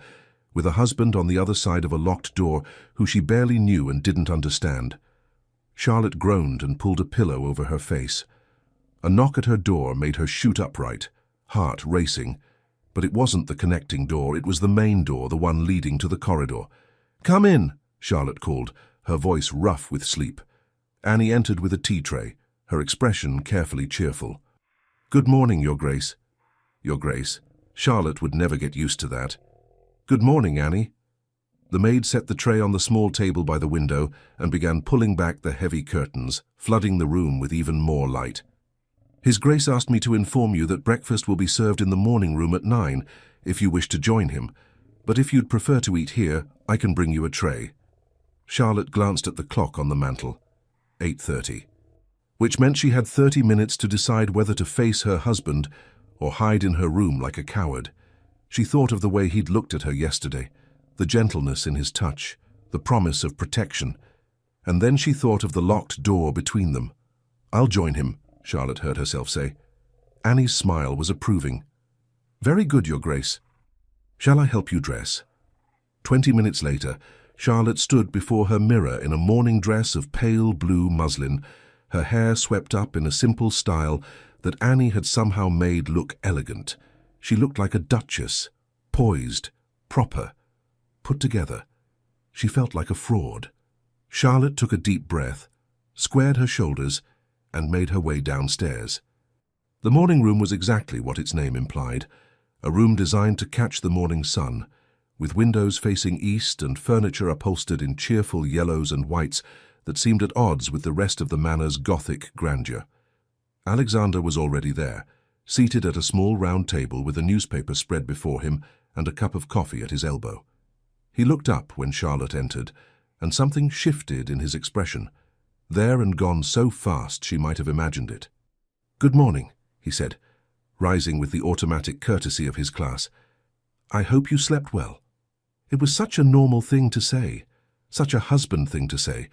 [SPEAKER 1] with a husband on the other side of a locked door who she barely knew and didn't understand. Charlotte groaned and pulled a pillow over her face. A knock at her door made her shoot upright, heart racing. But it wasn't the connecting door, it was the main door, the one leading to the corridor. "Come in," Charlotte called, her voice rough with sleep. Annie entered with a tea tray, her expression carefully cheerful. "Good morning, Your Grace." Your Grace. Charlotte would never get used to that. "Good morning, Annie." The maid set the tray on the small table by the window and began pulling back the heavy curtains, flooding the room with even more light. "His Grace asked me to inform you that breakfast will be served in the morning room at 9, if you wish to join him. But if you'd prefer to eat here, I can bring you a tray." Charlotte glanced at the clock on the mantel. 8:30. Which meant she had 30 minutes to decide whether to face her husband or hide in her room like a coward. She thought of the way he'd looked at her yesterday, the gentleness in his touch, the promise of protection, And then she thought of the locked door between them. "I'll join him," Charlotte heard herself say. Annie's smile was approving. "Very good, Your Grace. Shall I help you dress?" 20 minutes later, Charlotte stood before her mirror in a morning dress of pale blue muslin, her hair swept up in a simple style that Annie had somehow made look elegant. She looked like a duchess, poised, proper, put together. She felt like a fraud. Charlotte took a deep breath, squared her shoulders, and made her way downstairs. The morning room was exactly what its name implied, a room designed to catch the morning sun, with windows facing east and furniture upholstered in cheerful yellows and whites that seemed at odds with the rest of the manor's Gothic grandeur. Alexander was already there, seated at a small round table with a newspaper spread before him and a cup of coffee at his elbow. He looked up when Charlotte entered, and something shifted in his expression, there and gone so fast she might have imagined it. "Good morning," he said, rising with the automatic courtesy of his class. "I hope you slept well." It was such a normal thing to say, such a husband thing to say,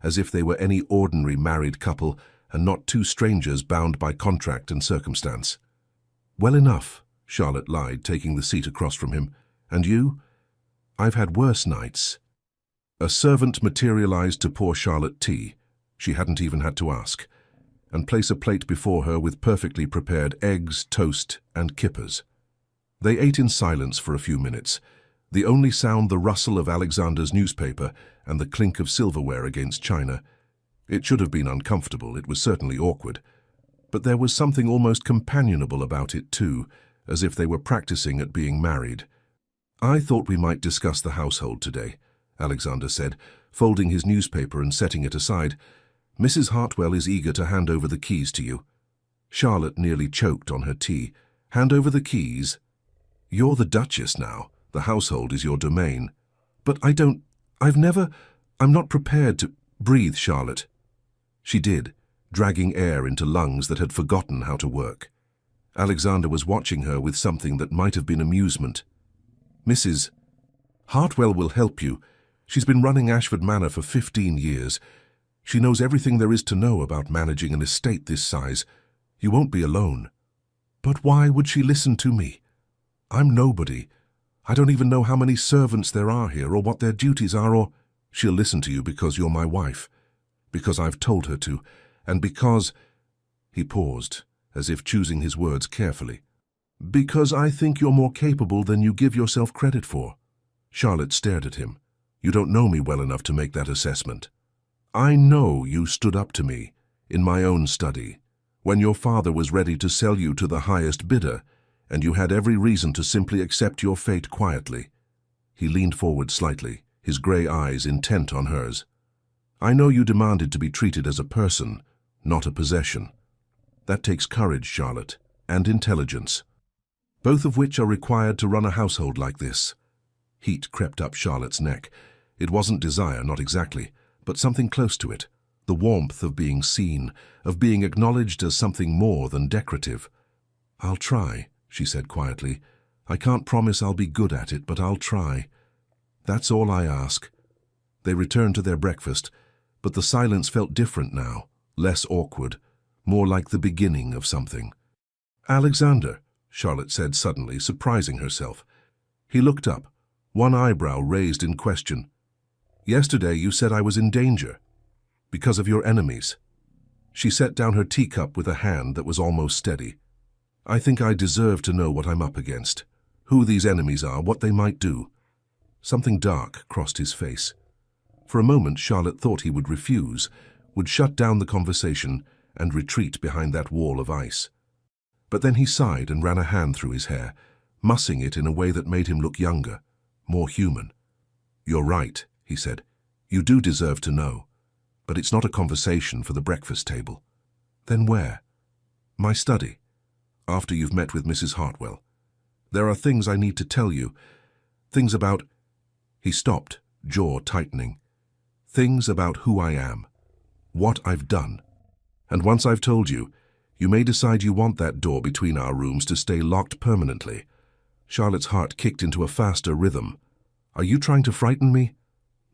[SPEAKER 1] as if they were any ordinary married couple and not two strangers bound by contract and circumstance. "Well enough," Charlotte lied, taking the seat across from him. "And you?" "I've had worse nights." A servant materialized to pour Charlotte tea. She hadn't even had to ask, and place a plate before her with perfectly prepared eggs, toast, and kippers. They ate in silence for a few minutes, the only sound the rustle of Alexander's newspaper and the clink of silverware against china. It should have been uncomfortable, it was certainly awkward, but there was something almost companionable about it too, as if they were practicing at being married. "I thought we might discuss the household today," Alexander said, folding his newspaper and setting it aside. "Mrs. Hartwell is eager to hand over the keys to you." Charlotte nearly choked on her tea. "Hand over the keys? You're the Duchess now. The household is your domain." "But I'm not prepared to—" "Breathe, Charlotte." She did, dragging air into lungs that had forgotten how to work. Alexander was watching her with something that might have been amusement. "Mrs. Hartwell will help you. She's been running Ashford Manor for 15 years. She knows everything there is to know about managing an estate this size. You won't be alone." "But why would she listen to me? I'm nobody. I don't even know how many servants there are here or what their duties are or—" "She'll listen to you because you're my wife, because I've told her to, and because—" He paused, as if choosing his words carefully. "Because I think you're more capable than you give yourself credit for." Charlotte stared at him. "You don't know me well enough to make that assessment. I know you stood up to me, in my own study, when your father was ready to sell you to the highest bidder, and you had every reason to simply accept your fate quietly." He leaned forward slightly, his grey eyes intent on hers. "I know you demanded to be treated as a person, not a possession. That takes courage, Charlotte, and intelligence, both of which are required to run a household like this." Heat crept up Charlotte's neck. It wasn't desire, not exactly, but something close to it, the warmth of being seen, of being acknowledged as something more than decorative. "I'll try," she said quietly. "I can't promise I'll be good at it, but I'll try. That's all I ask." They returned to their breakfast, but the silence felt different now, less awkward, more like the beginning of something. "Alexander," Charlotte said suddenly, surprising herself. He looked up, one eyebrow raised in question. "Yesterday you said I was in danger, because of your enemies." She set down her teacup with a hand that was almost steady. "I think I deserve to know what I'm up against, who these enemies are, what they might do." Something dark crossed his face. For a moment Charlotte thought he would refuse, would shut down the conversation and retreat behind that wall of ice. But then he sighed and ran a hand through his hair, mussing it in a way that made him look younger, more human. "You're right," he said. "You do deserve to know. But it's not a conversation for the breakfast table." "Then where?" "My study. After you've met with Mrs. Hartwell. There are things I need to tell you. Things about—" He stopped, jaw tightening. "Things about who I am. What I've done. And once I've told you, you may decide you want that door between our rooms to stay locked permanently." Charlotte's heart kicked into a faster rhythm. "Are you trying to frighten me?"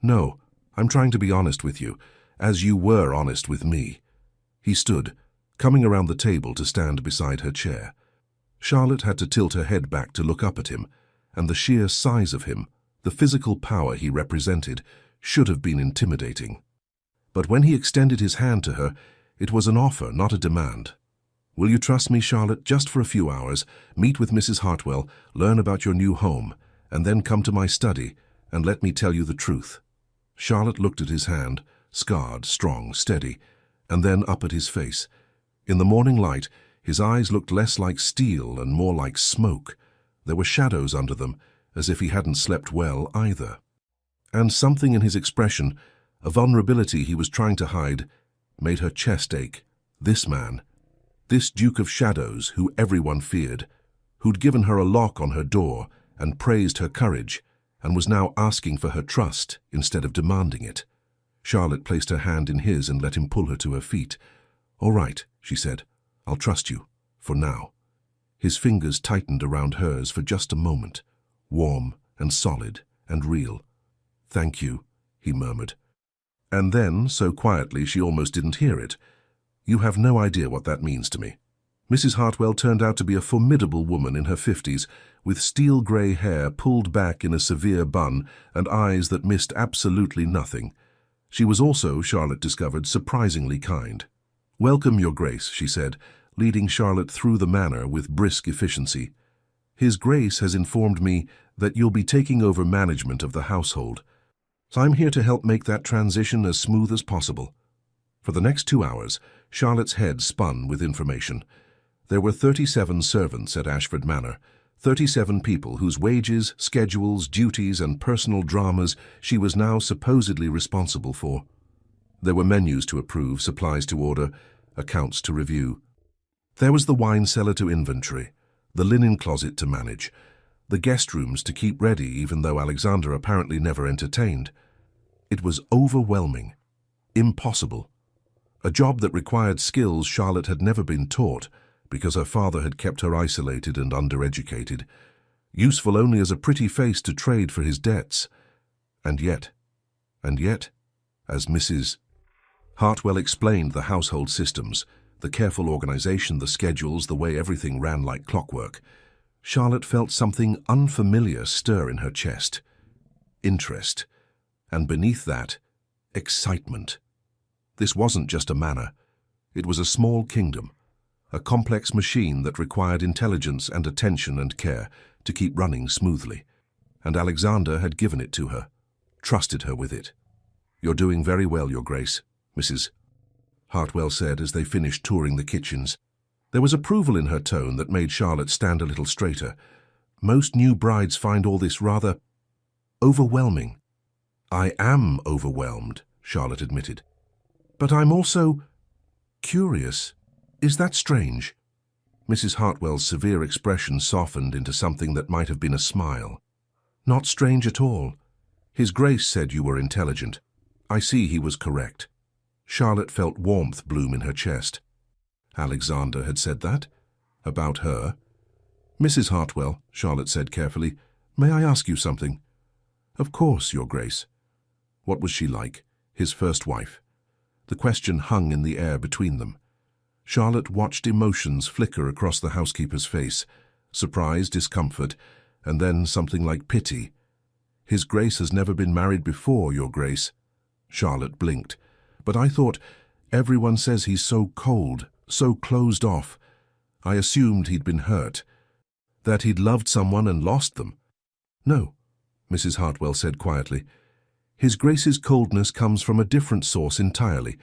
[SPEAKER 1] "No, I'm trying to be honest with you. as you were honest with me." He stood, coming around the table to stand beside her chair. Charlotte had to tilt her head back to look up at him, and the sheer size of him, the physical power he represented, should have been intimidating. But when he extended his hand to her, it was an offer, not a demand. "Will you trust me, Charlotte, just for a few hours, meet with Mrs. Hartwell, learn about your new home, and then come to my study and let me tell you the truth?" Charlotte looked at his hand, scarred, strong, steady, and then up at his face. In the morning light, his eyes looked less like steel and more like smoke. There were shadows under them, as if he hadn't slept well either. And something in his expression, a vulnerability he was trying to hide, made her chest ache. This man, this Duke of Shadows who everyone feared, who'd given her a lock on her door and praised her courage, and was now asking for her trust instead of demanding it. Charlotte placed her hand in his and let him pull her to her feet. "All right," she said. "I'll trust you, for now." His fingers tightened around hers for just a moment, warm and solid and real. "Thank you," he murmured. And then, so quietly she almost didn't hear it, "You have no idea what that means to me." Mrs. Hartwell turned out to be a formidable woman in her 50s, with steel-grey hair pulled back in a severe bun and eyes that missed absolutely nothing. She was also, Charlotte discovered, surprisingly kind. "Welcome, Your Grace," she said, leading Charlotte through the manor with brisk efficiency. "His Grace has informed me that you'll be taking over management of the household, so I'm here to help make that transition as smooth as possible." For the next 2 hours, Charlotte's head spun with information. There were 37 servants at Ashford Manor, 37 people whose wages, schedules, duties, and personal dramas she was now supposedly responsible for. There were menus to approve, supplies to order, accounts to review. There was the wine cellar to inventory, the linen closet to manage, the guest rooms to keep ready even though Alexander apparently never entertained. It was overwhelming, impossible. A job that required skills Charlotte had never been taught because her father had kept her isolated and undereducated, useful only as a pretty face to trade for his debts. And yet, as Mrs. Hartwell explained the household systems, the careful organization, the schedules, the way everything ran like clockwork, Charlotte felt something unfamiliar stir in her chest. Interest. And beneath that, excitement. This wasn't just a manor. It was a small kingdom, a complex machine that required intelligence and attention and care to keep running smoothly. And Alexander had given it to her, trusted her with it. "You're doing very well, Your Grace," Mrs. Hartwell said as they finished touring the kitchens. There was approval in her tone that made Charlotte stand a little straighter. "Most new brides find all this rather overwhelming." "I am overwhelmed," Charlotte admitted. "But I'm also curious. Is that strange?" Mrs. Hartwell's severe expression softened into something that might have been a smile. "Not strange at all. His Grace said you were intelligent. I see he was correct." Charlotte felt warmth bloom in her chest. Alexander had said that? About her? "Mrs. Hartwell," Charlotte said carefully, "may I ask you something?" "Of course, Your Grace." What was she like? His first wife? The question hung in the air between them. Charlotte watched emotions flicker across the housekeeper's face, surprise, discomfort, and then something like pity. "His Grace has never been married before, Your Grace." Charlotte blinked. "But I thought, everyone says he's so cold, so closed off. I assumed he'd been hurt, that he'd loved someone and lost them." "No," Mrs. Hartwell said quietly. "His Grace's coldness comes from a different source entirely,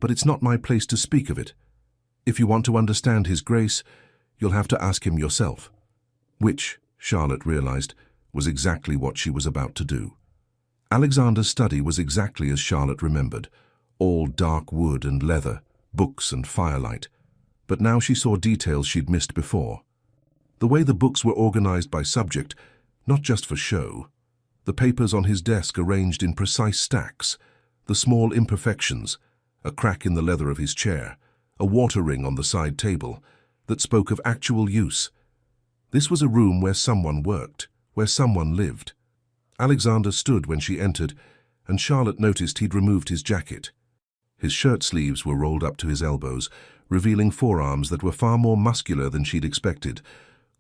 [SPEAKER 1] but it's not my place to speak of it. If you want to understand His Grace, you'll have to ask him yourself." Which, Charlotte realized, was exactly what she was about to do. Alexander's study was exactly as Charlotte remembered, all dark wood and leather, books and firelight. But now she saw details she'd missed before. The way the books were organized by subject, not just for show. The papers on his desk arranged in precise stacks, the small imperfections, a crack in the leather of his chair, a water ring on the side table, that spoke of actual use. This was a room where someone worked, where someone lived. Alexander stood when she entered, and Charlotte noticed he'd removed his jacket. His shirt sleeves were rolled up to his elbows, revealing forearms that were far more muscular than she'd expected,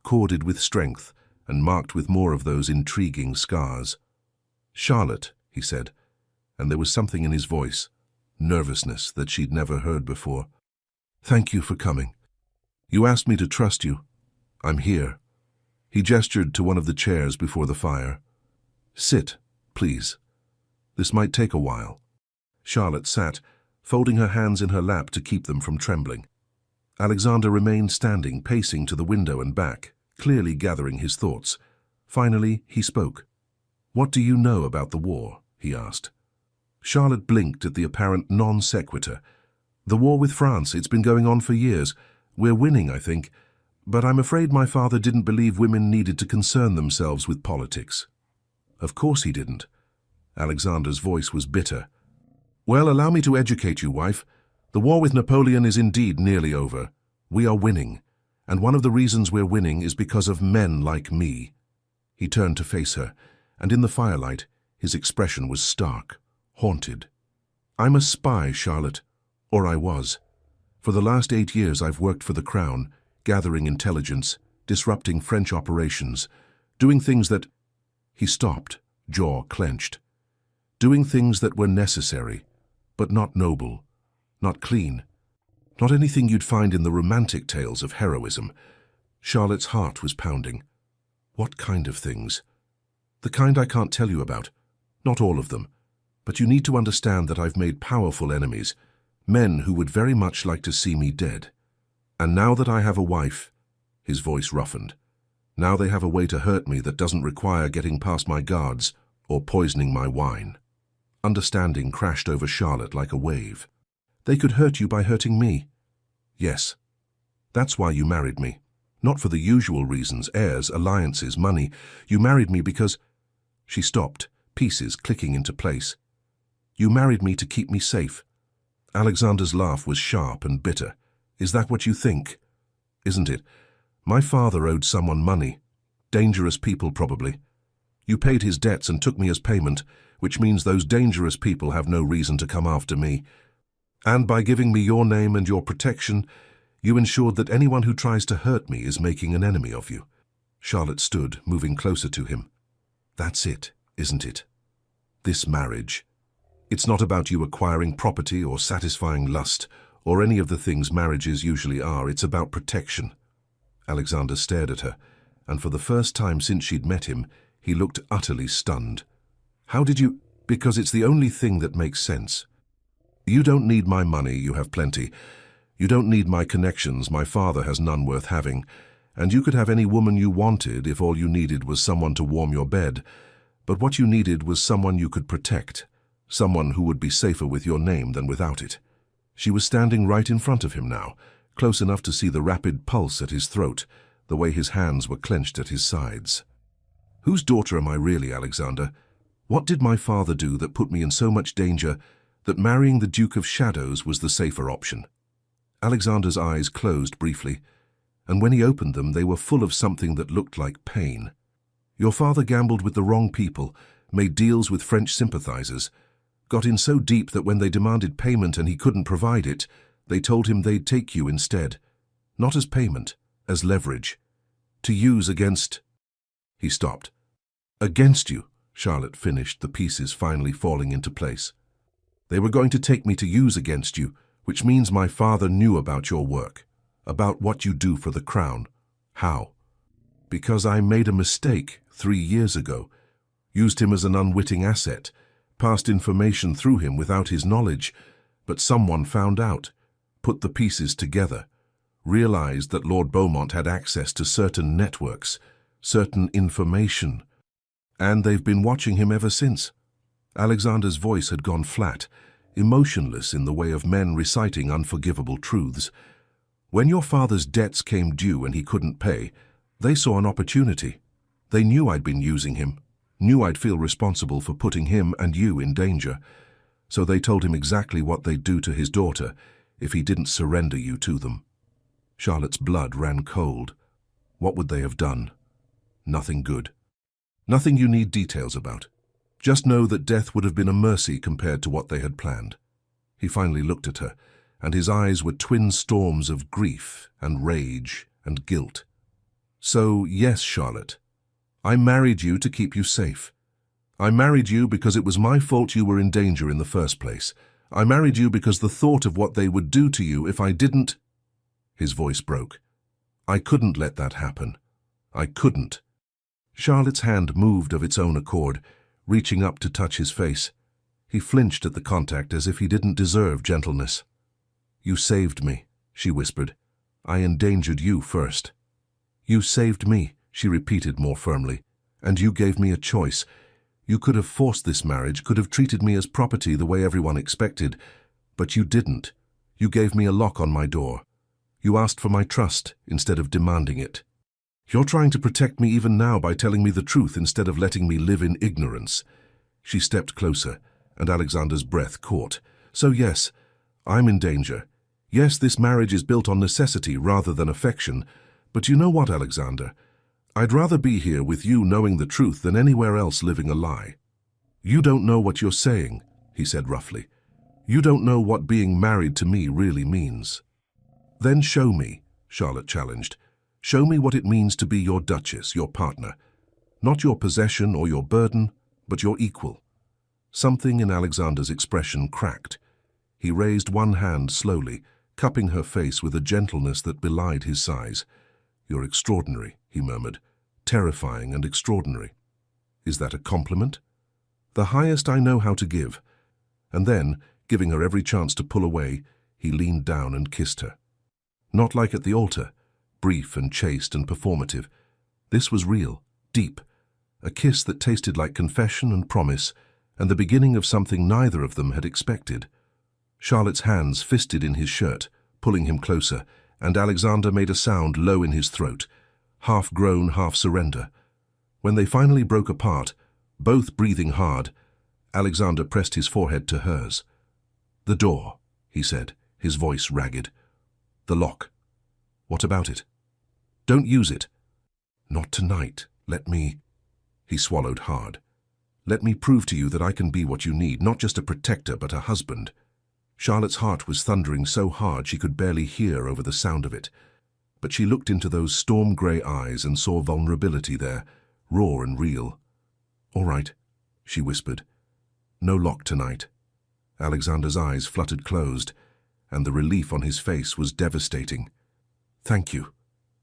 [SPEAKER 1] corded with strength and marked with more of those intriguing scars. "Charlotte," he said, and there was something in his voice, nervousness that she'd never heard before. "Thank you for coming. You asked me to trust you. I'm here." He gestured to one of the chairs before the fire. "Sit, please. This might take a while." Charlotte sat, folding her hands in her lap to keep them from trembling. Alexander remained standing, pacing to the window and back, clearly gathering his thoughts. Finally, he spoke. "What do you know about the war?" he asked. Charlotte blinked at the apparent non sequitur. "The war with France, it's been going on for years. We're winning, I think. But I'm afraid my father didn't believe women needed to concern themselves with politics." "Of course he didn't." Alexander's voice was bitter. "Well, allow me to educate you, wife. The war with Napoleon is indeed nearly over. We are winning. And one of the reasons we're winning is because of men like me." He turned to face her, and in the firelight, his expression was stark, haunted. "I'm a spy, Charlotte. Or I was. For the last 8 years I've worked for the Crown, gathering intelligence, disrupting French operations, doing things that—" He stopped, jaw clenched. "Doing things that were necessary, but not noble, not clean, not anything you'd find in the romantic tales of heroism." Charlotte's heart was pounding. "What kind of things?" "The kind I can't tell you about. Not all of them. But you need to understand that I've made powerful enemies, men who would very much like to see me dead. And now that I have a wife," his voice roughened, "now they have a way to hurt me that doesn't require getting past my guards or poisoning my wine." Understanding crashed over Charlotte like a wave. "They could hurt you by hurting me." "Yes. That's why you married me. Not for the usual reasons, heirs, alliances, money. You married me because—" She stopped, pieces clicking into place. "You married me to keep me safe." Alexander's laugh was sharp and bitter. "Is that what you think?" "Isn't it? My father owed someone money. Dangerous people, probably. You paid his debts and took me as payment, which means those dangerous people have no reason to come after me. And by giving me your name and your protection, you ensured that anyone who tries to hurt me is making an enemy of you." Charlotte stood, moving closer to him. "That's it, isn't it? This marriage. It's not about you acquiring property or satisfying lust, or any of the things marriages usually are. It's about protection." Alexander stared at her, and for the first time since she'd met him, he looked utterly stunned. "How did you—" "Because it's the only thing that makes sense. You don't need my money, you have plenty. You don't need my connections, my father has none worth having. And you could have any woman you wanted if all you needed was someone to warm your bed. But what you needed was someone you could protect, someone who would be safer with your name than without it." She was standing right in front of him now, close enough to see the rapid pulse at his throat, the way his hands were clenched at his sides. "Whose daughter am I really, Alexander? What did my father do that put me in so much danger that marrying the Duke of Shadows was the safer option?" Alexander's eyes closed briefly, and when he opened them they were full of something that looked like pain. "Your father gambled with the wrong people, made deals with French sympathizers, got in so deep that when they demanded payment and he couldn't provide it, they told him they'd take you instead. Not as payment, as leverage. To use against—" He stopped. "Against you," Charlotte finished, the pieces finally falling into place. "They were going to take me to use against you, which means my father knew about your work, about what you do for the Crown. How? Because I made a mistake 3 years ago, used him as an unwitting asset, passed information through him without his knowledge, but someone found out, put the pieces together, realized that Lord Beaumont had access to certain networks, certain information, and they've been watching him ever since." Alexander's voice had gone flat, emotionless in the way of men reciting unforgivable truths. "When your father's debts came due and he couldn't pay, they saw an opportunity. They knew I'd been using him, knew I'd feel responsible for putting him and you in danger. So they told him exactly what they'd do to his daughter if he didn't surrender you to them." Charlotte's blood ran cold. What would they have done? Nothing good. Nothing you need details about. Just know that death would have been a mercy compared to what they had planned. He finally looked at her, and his eyes were twin storms of grief and rage and guilt. "So, yes, Charlotte, I married you to keep you safe. I married you because it was my fault you were in danger in the first place. I married you because the thought of what they would do to you if I didn't—" His voice broke. "I couldn't let that happen. I couldn't." Charlotte's hand moved of its own accord, reaching up to touch his face. He flinched at the contact as if he didn't deserve gentleness. "You saved me," she whispered. "I endangered you first." "You saved me," she repeated more firmly, "and you gave me a choice. You could have forced this marriage, could have treated me as property the way everyone expected, but you didn't. You gave me a lock on my door. You asked for my trust instead of demanding it. You're trying to protect me even now by telling me the truth instead of letting me live in ignorance." She stepped closer, and Alexander's breath caught. "So yes, I'm in danger. Yes, this marriage is built on necessity rather than affection. But you know what, Alexander? I'd rather be here with you knowing the truth than anywhere else living a lie." "You don't know what you're saying," he said roughly. "You don't know what being married to me really means." "Then show me," Charlotte challenged. "Show me what it means to be your duchess, your partner. Not your possession or your burden, but your equal." Something in Alexander's expression cracked. He raised one hand slowly, cupping her face with a gentleness that belied his size. "You're extraordinary," he murmured. "Terrifying and extraordinary." "Is that a compliment?" "The highest I know how to give." And then, giving her every chance to pull away, he leaned down and kissed her. Not like at the altar, brief and chaste and performative. This was real, deep, a kiss that tasted like confession and promise, and the beginning of something neither of them had expected. Charlotte's hands fisted in his shirt, pulling him closer, and Alexander made a sound low in his throat, half groan, half surrender. When they finally broke apart, both breathing hard, Alexander pressed his forehead to hers. "The door," he said, his voice ragged. "The lock. What about it?" "Don't use it." "Not tonight. Let me—" He swallowed hard. "Let me prove to you that I can be what you need, not just a protector, but a husband." Charlotte's heart was thundering so hard she could barely hear over the sound of it. But she looked into those storm-grey eyes and saw vulnerability there, raw and real. "All right," she whispered. "No lock tonight." Alexander's eyes fluttered closed, and the relief on his face was devastating. "Thank you,"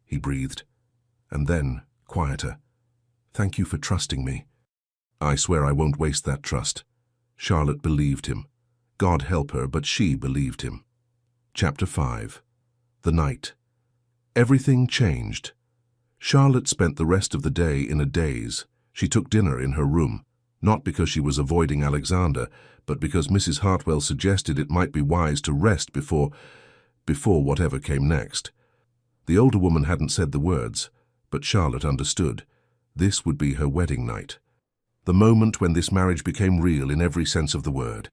[SPEAKER 1] he breathed. And then, quieter, "Thank you for trusting me." "I swear I won't waste that trust." Charlotte believed him. God help her, but she believed him. Chapter 5. The night. Everything changed. Charlotte spent the rest of the day in a daze. She took dinner in her room, not because she was avoiding Alexander, but because Mrs. Hartwell suggested it might be wise to rest before whatever came next. The older woman hadn't said the words, but Charlotte understood. This would be her wedding night. The moment when this marriage became real in every sense of the word.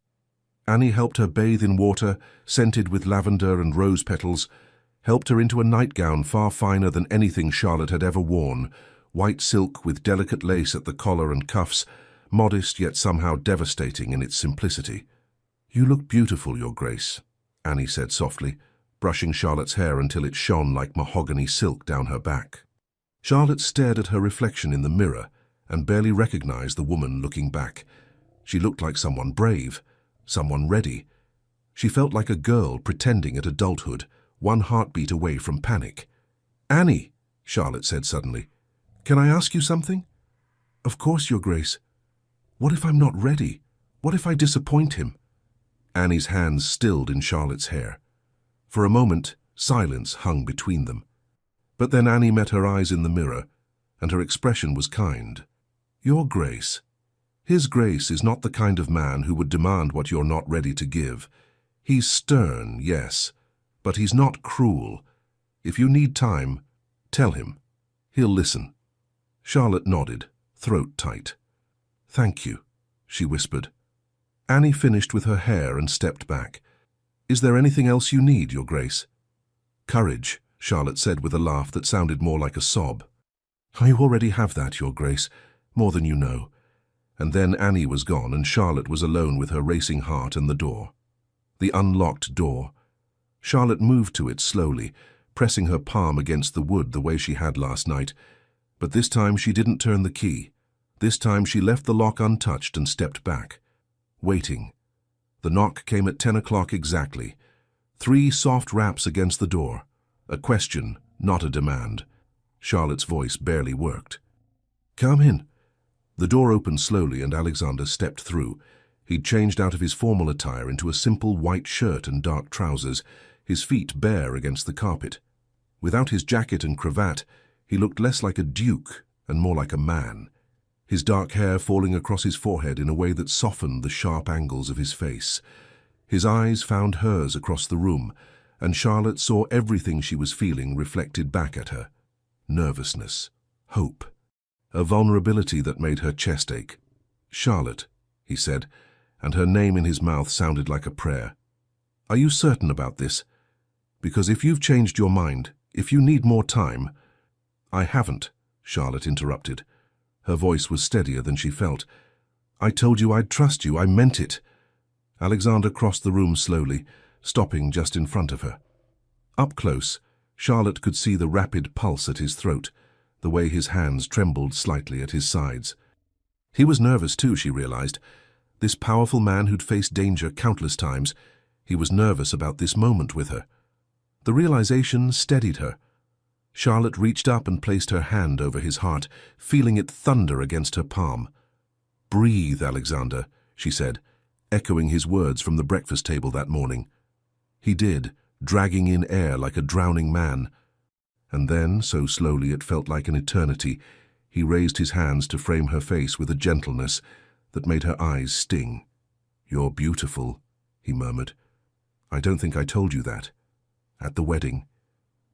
[SPEAKER 1] Annie helped her bathe in water, scented with lavender and rose petals, helped her into a nightgown far finer than anything Charlotte had ever worn, white silk with delicate lace at the collar and cuffs, modest yet somehow devastating in its simplicity. "You look beautiful, Your Grace," Annie said softly, brushing Charlotte's hair until it shone like mahogany silk down her back. Charlotte stared at her reflection in the mirror and barely recognized the woman looking back. She looked like someone brave, someone ready. She felt like a girl pretending at adulthood, one heartbeat away from panic. "Annie," Charlotte said suddenly, "can I ask you something?" "Of course, Your Grace." "What if I'm not ready? What if I disappoint him?" Annie's hands stilled in Charlotte's hair. For a moment, silence hung between them. But then Annie met her eyes in the mirror, and her expression was kind. "Your Grace. His Grace is not the kind of man who would demand what you're not ready to give. He's stern, yes, but he's not cruel. If you need time, tell him. He'll listen." Charlotte nodded, throat tight. "Thank you," she whispered. Annie finished with her hair and stepped back. "Is there anything else you need, Your Grace?" "Courage," Charlotte said with a laugh that sounded more like a sob. "You already have that, Your Grace, more than you know." And then Annie was gone and Charlotte was alone with her racing heart and the door. The unlocked door. Charlotte moved to it slowly, pressing her palm against the wood the way she had last night. But this time she didn't turn the key. This time she left the lock untouched and stepped back, waiting. The knock came at 10 o'clock exactly. 3 soft raps against the door. A question, not a demand. Charlotte's voice barely worked. "Come in." The door opened slowly and Alexander stepped through. He'd changed out of his formal attire into a simple white shirt and dark trousers, his feet bare against the carpet. Without his jacket and cravat, he looked less like a duke and more like a man, his dark hair falling across his forehead in a way that softened the sharp angles of his face. His eyes found hers across the room, and Charlotte saw everything she was feeling reflected back at her. Nervousness, hope, a vulnerability that made her chest ache. "Charlotte," he said, and her name in his mouth sounded like a prayer. "Are you certain about this? Because if you've changed your mind, if you need more time—" "I haven't," Charlotte interrupted. Her voice was steadier than she felt. "I told you I'd trust you. I meant it." Alexander crossed the room slowly, stopping just in front of her. Up close, Charlotte could see the rapid pulse at his throat, the way his hands trembled slightly at his sides. He was nervous too, she realized. This powerful man who'd faced danger countless times, he was nervous about this moment with her. The realization steadied her. Charlotte reached up and placed her hand over his heart, feeling it thunder against her palm. "Breathe, Alexander," she said, echoing his words from the breakfast table that morning. He did, dragging in air like a drowning man. And then, so slowly it felt like an eternity, he raised his hands to frame her face with a gentleness that made her eyes sting. "You're beautiful," he murmured. "I don't think I told you that. At the wedding.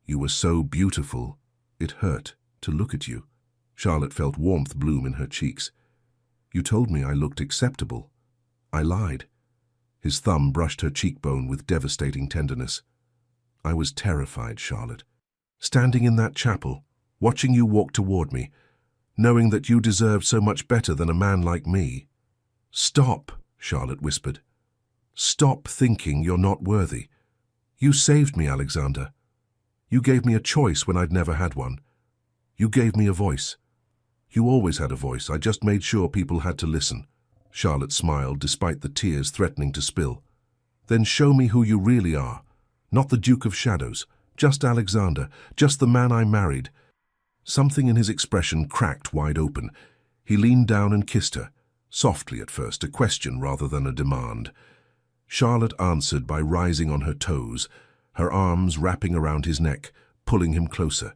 [SPEAKER 1] You were so beautiful, it hurt to look at you." Charlotte felt warmth bloom in her cheeks. "You told me I looked acceptable. I lied." His thumb brushed her cheekbone with devastating tenderness. "I was terrified, Charlotte. Standing in that chapel, watching you walk toward me, knowing that you deserved so much better than a man like me." "Stop," Charlotte whispered. "Stop thinking you're not worthy. You saved me, Alexander. You gave me a choice when I'd never had one. You gave me a voice. You always had a voice. I just made sure people had to listen." Charlotte smiled despite the tears threatening to spill. "Then show me who you really are. Not the Duke of Shadows, just Alexander, just the man I married." Something in his expression cracked wide open. He leaned down and kissed her, softly at first, a question rather than a demand. Charlotte answered by rising on her toes, her arms wrapping around his neck, pulling him closer.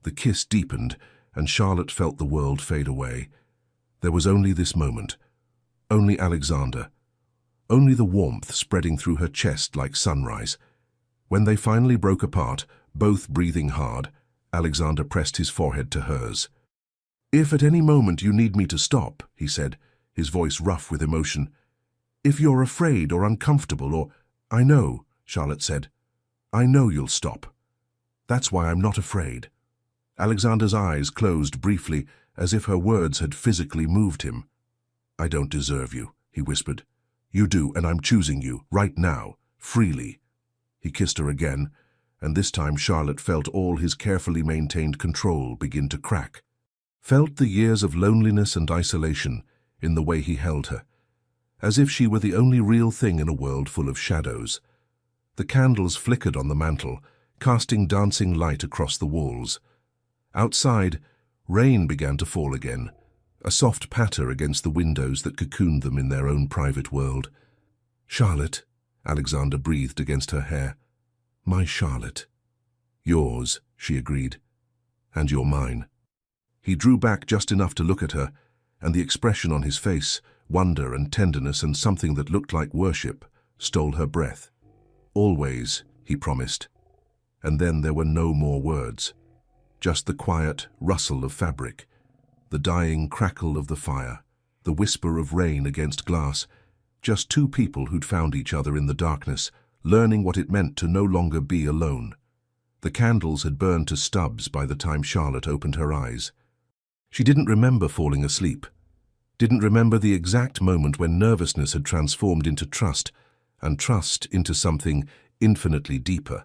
[SPEAKER 1] The kiss deepened, and Charlotte felt the world fade away. There was only this moment. Only Alexander. Only the warmth spreading through her chest like sunrise. When they finally broke apart, both breathing hard, Alexander pressed his forehead to hers. "If at any moment you need me to stop," he said, his voice rough with emotion. "If you're afraid or uncomfortable or—" "I know," Charlotte said. "I know you'll stop. That's why I'm not afraid." Alexander's eyes closed briefly, as if her words had physically moved him. "I don't deserve you," he whispered. "You do, and I'm choosing you, right now, freely." He kissed her again, and this time Charlotte felt all his carefully maintained control begin to crack. Felt the years of loneliness and isolation in the way he held her, as if she were the only real thing in a world full of shadows. The candles flickered on the mantel, casting dancing light across the walls. Outside, rain began to fall again, a soft patter against the windows that cocooned them in their own private world. "Charlotte," Alexander breathed against her hair. "My Charlotte." "Yours," she agreed. "And you're mine." He drew back just enough to look at her, and the expression on his face, wonder and tenderness and something that looked like worship, stole her breath. "Always," he promised. And then there were no more words. Just the quiet rustle of fabric, the dying crackle of the fire, the whisper of rain against glass. Just two people who'd found each other in the darkness, learning what it meant to no longer be alone. The candles had burned to stubs by the time Charlotte opened her eyes. She didn't remember falling asleep, didn't remember the exact moment when nervousness had transformed into trust, and trust into something infinitely deeper.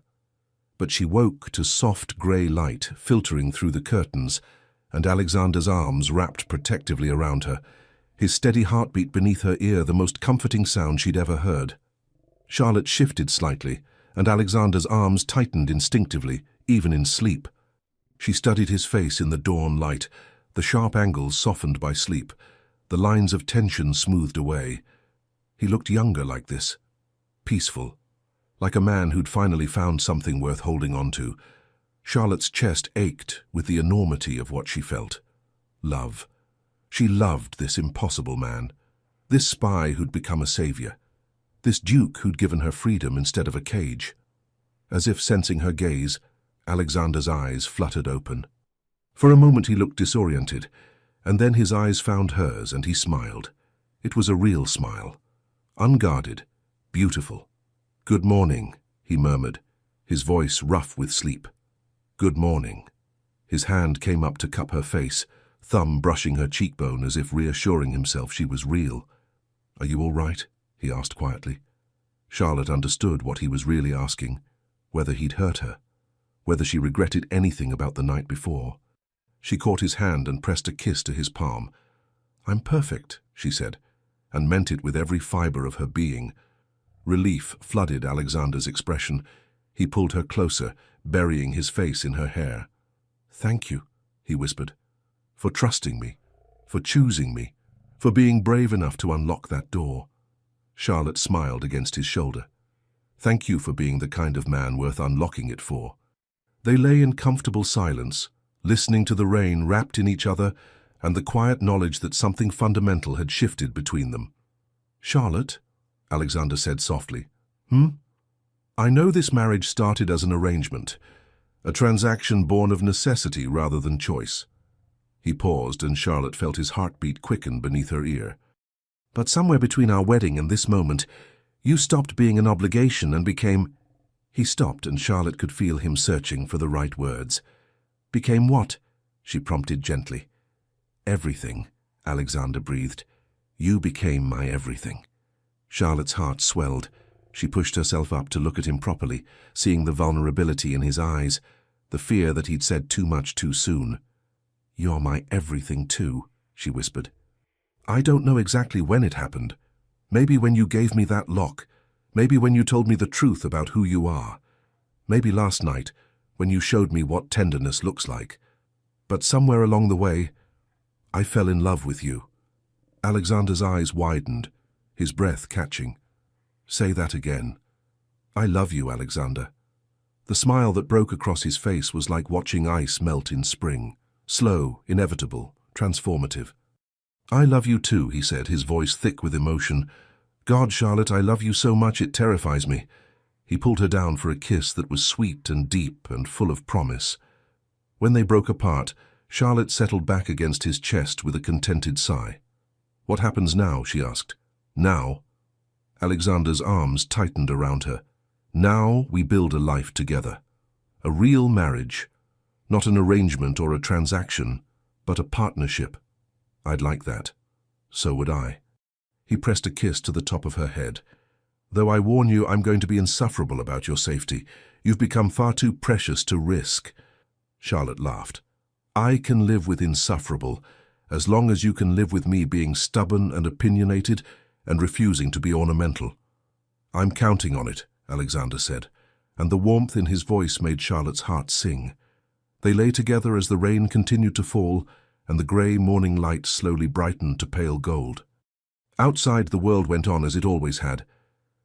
[SPEAKER 1] But she woke to soft grey light filtering through the curtains, and Alexander's arms wrapped protectively around her, his steady heartbeat beneath her ear the most comforting sound she'd ever heard. Charlotte shifted slightly, and Alexander's arms tightened instinctively, even in sleep. She studied his face in the dawn light, the sharp angles softened by sleep, the lines of tension smoothed away. He looked younger like this, peaceful, like a man who'd finally found something worth holding on to. Charlotte's chest ached with the enormity of what she felt. Love. She loved this impossible man, this spy who'd become a savior, this duke who'd given her freedom instead of a cage. As if sensing her gaze, Alexander's eyes fluttered open. For a moment he looked disoriented, and then his eyes found hers and he smiled. It was a real smile. Unguarded, beautiful. "Good morning," he murmured, his voice rough with sleep. "Good morning." His hand came up to cup her face, thumb brushing her cheekbone as if reassuring himself she was real. "Are you all right?" he asked quietly. Charlotte understood what he was really asking, whether he'd hurt her, whether she regretted anything about the night before. She caught his hand and pressed a kiss to his palm. "I'm perfect," she said, and meant it with every fiber of her being. Relief flooded Alexander's expression. He pulled her closer, burying his face in her hair. "Thank you," he whispered, "for trusting me, for choosing me, for being brave enough to unlock that door." Charlotte smiled against his shoulder. "Thank you for being the kind of man worth unlocking it for." They lay in comfortable silence, listening to the rain wrapped in each other and the quiet knowledge that something fundamental had shifted between them. "Charlotte," Alexander said softly. "I know this marriage started as an arrangement, a transaction born of necessity rather than choice." He paused, and Charlotte felt his heartbeat quicken beneath her ear. "But somewhere between our wedding and this moment, you stopped being an obligation and became—" He stopped, and Charlotte could feel him searching for the right words. "Became what?" she prompted gently. "Everything," Alexander breathed. "You became my everything." Charlotte's heart swelled. She pushed herself up to look at him properly, seeing the vulnerability in his eyes, the fear that he'd said too much too soon. "You're my everything too," she whispered. "I don't know exactly when it happened. Maybe when you gave me that lock. Maybe when you told me the truth about who you are. Maybe last night, when you showed me what tenderness looks like. But somewhere along the way, I fell in love with you." Alexander's eyes widened, his breath catching. "Say that again." "I love you, Alexander." The smile that broke across his face was like watching ice melt in spring. Slow, inevitable, transformative. "I love you too," he said, his voice thick with emotion. "God, Charlotte, I love you so much it terrifies me." He pulled her down for a kiss that was sweet and deep and full of promise. When they broke apart, Charlotte settled back against his chest with a contented sigh. "What happens now?" she asked. "Now?" Alexander's arms tightened around her. "Now we build a life together. A real marriage. Not an arrangement or a transaction, but a partnership. I'd like that. So would I." He pressed a kiss to the top of her head. "Though I warn you, I'm going to be insufferable about your safety. You've become far too precious to risk." Charlotte laughed. "I can live with insufferable, as long as you can live with me being stubborn and opinionated and refusing to be ornamental." "I'm counting on it," Alexander said, and the warmth in his voice made Charlotte's heart sing. They lay together as the rain continued to fall and the grey morning light slowly brightened to pale gold. Outside, the world went on as it always had,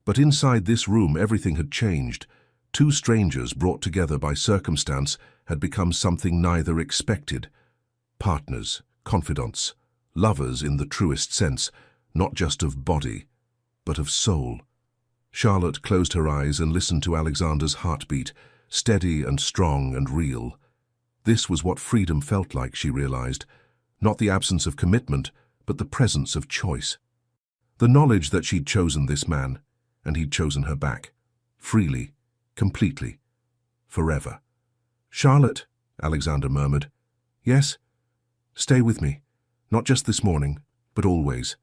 [SPEAKER 1] but inside this room everything had changed. Two strangers brought together by circumstance had become something neither expected. Partners, confidants, lovers in the truest sense, not just of body, but of soul. Charlotte closed her eyes and listened to Alexander's heartbeat, steady and strong and real. This was what freedom felt like, she realized. Not the absence of commitment, but the presence of choice. The knowledge that she'd chosen this man, and he'd chosen her back. Freely, completely, forever. "Charlotte," Alexander murmured. "Yes? Stay with me. Not just this morning, but always.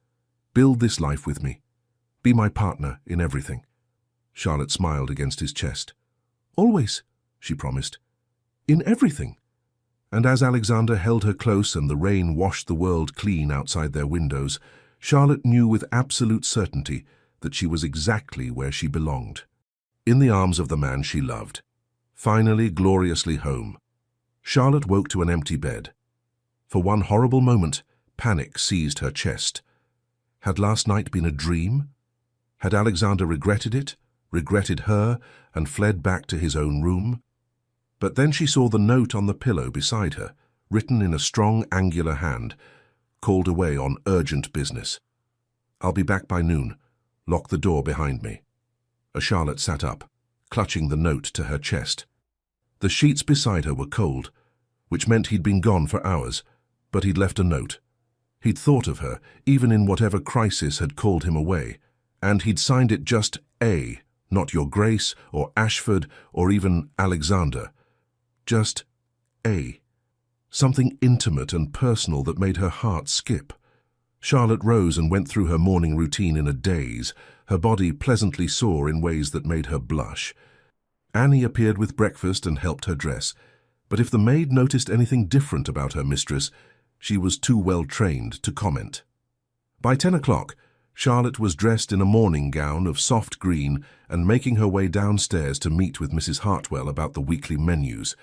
[SPEAKER 1] Build this life with me. Be my partner in everything." Charlotte smiled against his chest. "Always," she promised. "In everything." And as Alexander held her close and the rain washed the world clean outside their windows, Charlotte knew with absolute certainty that she was exactly where she belonged. In the arms of the man she loved. Finally, gloriously home. Charlotte woke to an empty bed. For one horrible moment, panic seized her chest. Had last night been a dream? Had Alexander regretted it, regretted her, and fled back to his own room? But then she saw the note on the pillow beside her, written in a strong, angular hand, called away on urgent business. "I'll be back by noon. Lock the door behind me." Charlotte sat up, clutching the note to her chest. The sheets beside her were cold, which meant he'd been gone for hours, but he'd left a note. He'd thought of her, even in whatever crisis had called him away, and he'd signed it just A, not Your Grace, or Ashford, or even Alexander. Just A. Something intimate and personal that made her heart skip. Charlotte rose and went through her morning routine in a daze, her body pleasantly sore in ways that made her blush. Annie appeared with breakfast and helped her dress, but if the maid noticed anything different about her mistress, she was too well trained to comment. By 10 o'clock, Charlotte was dressed in a morning gown of soft green and making her way downstairs to meet with Mrs. Hartwell about the weekly menus.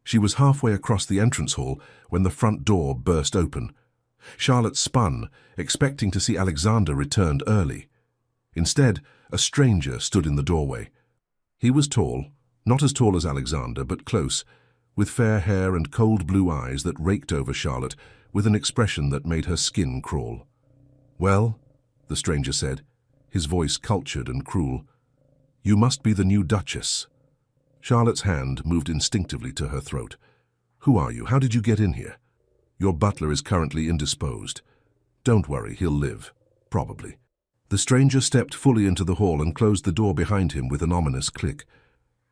[SPEAKER 1] She was halfway across the entrance hall when the front door burst open. Charlotte spun, expecting to see Alexander returned early. Instead, a stranger stood in the doorway. He was tall, not as tall as Alexander, but close, with fair hair and cold blue eyes that raked over Charlotte with an expression that made her skin crawl. "Well," the stranger said, his voice cultured and cruel, "you must be the new Duchess." Charlotte's hand moved instinctively to her throat. "Who are you? How did you get in here?" "Your butler is currently indisposed. Don't worry, he'll live. Probably." The stranger stepped fully into the hall and closed the door behind him with an ominous click.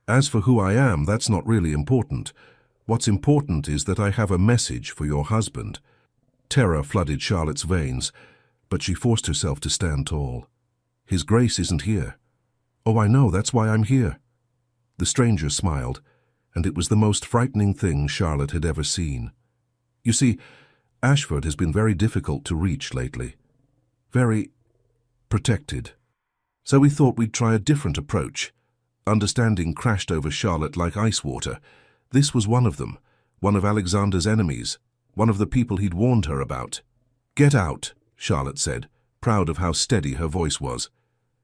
[SPEAKER 1] "As for who I am, that's not really important. What's important is that I have a message for your husband." Terror flooded Charlotte's veins, but she forced herself to stand tall. "His Grace isn't here." "Oh, I know, that's why I'm here." The stranger smiled, and it was the most frightening thing Charlotte had ever seen. "You see, Ashford has been very difficult to reach lately. Very protected. So we thought we'd try a different approach." Understanding crashed over Charlotte like ice water. This was one of them, one of Alexander's enemies, one of the people he'd warned her about. "Get out," Charlotte said, proud of how steady her voice was.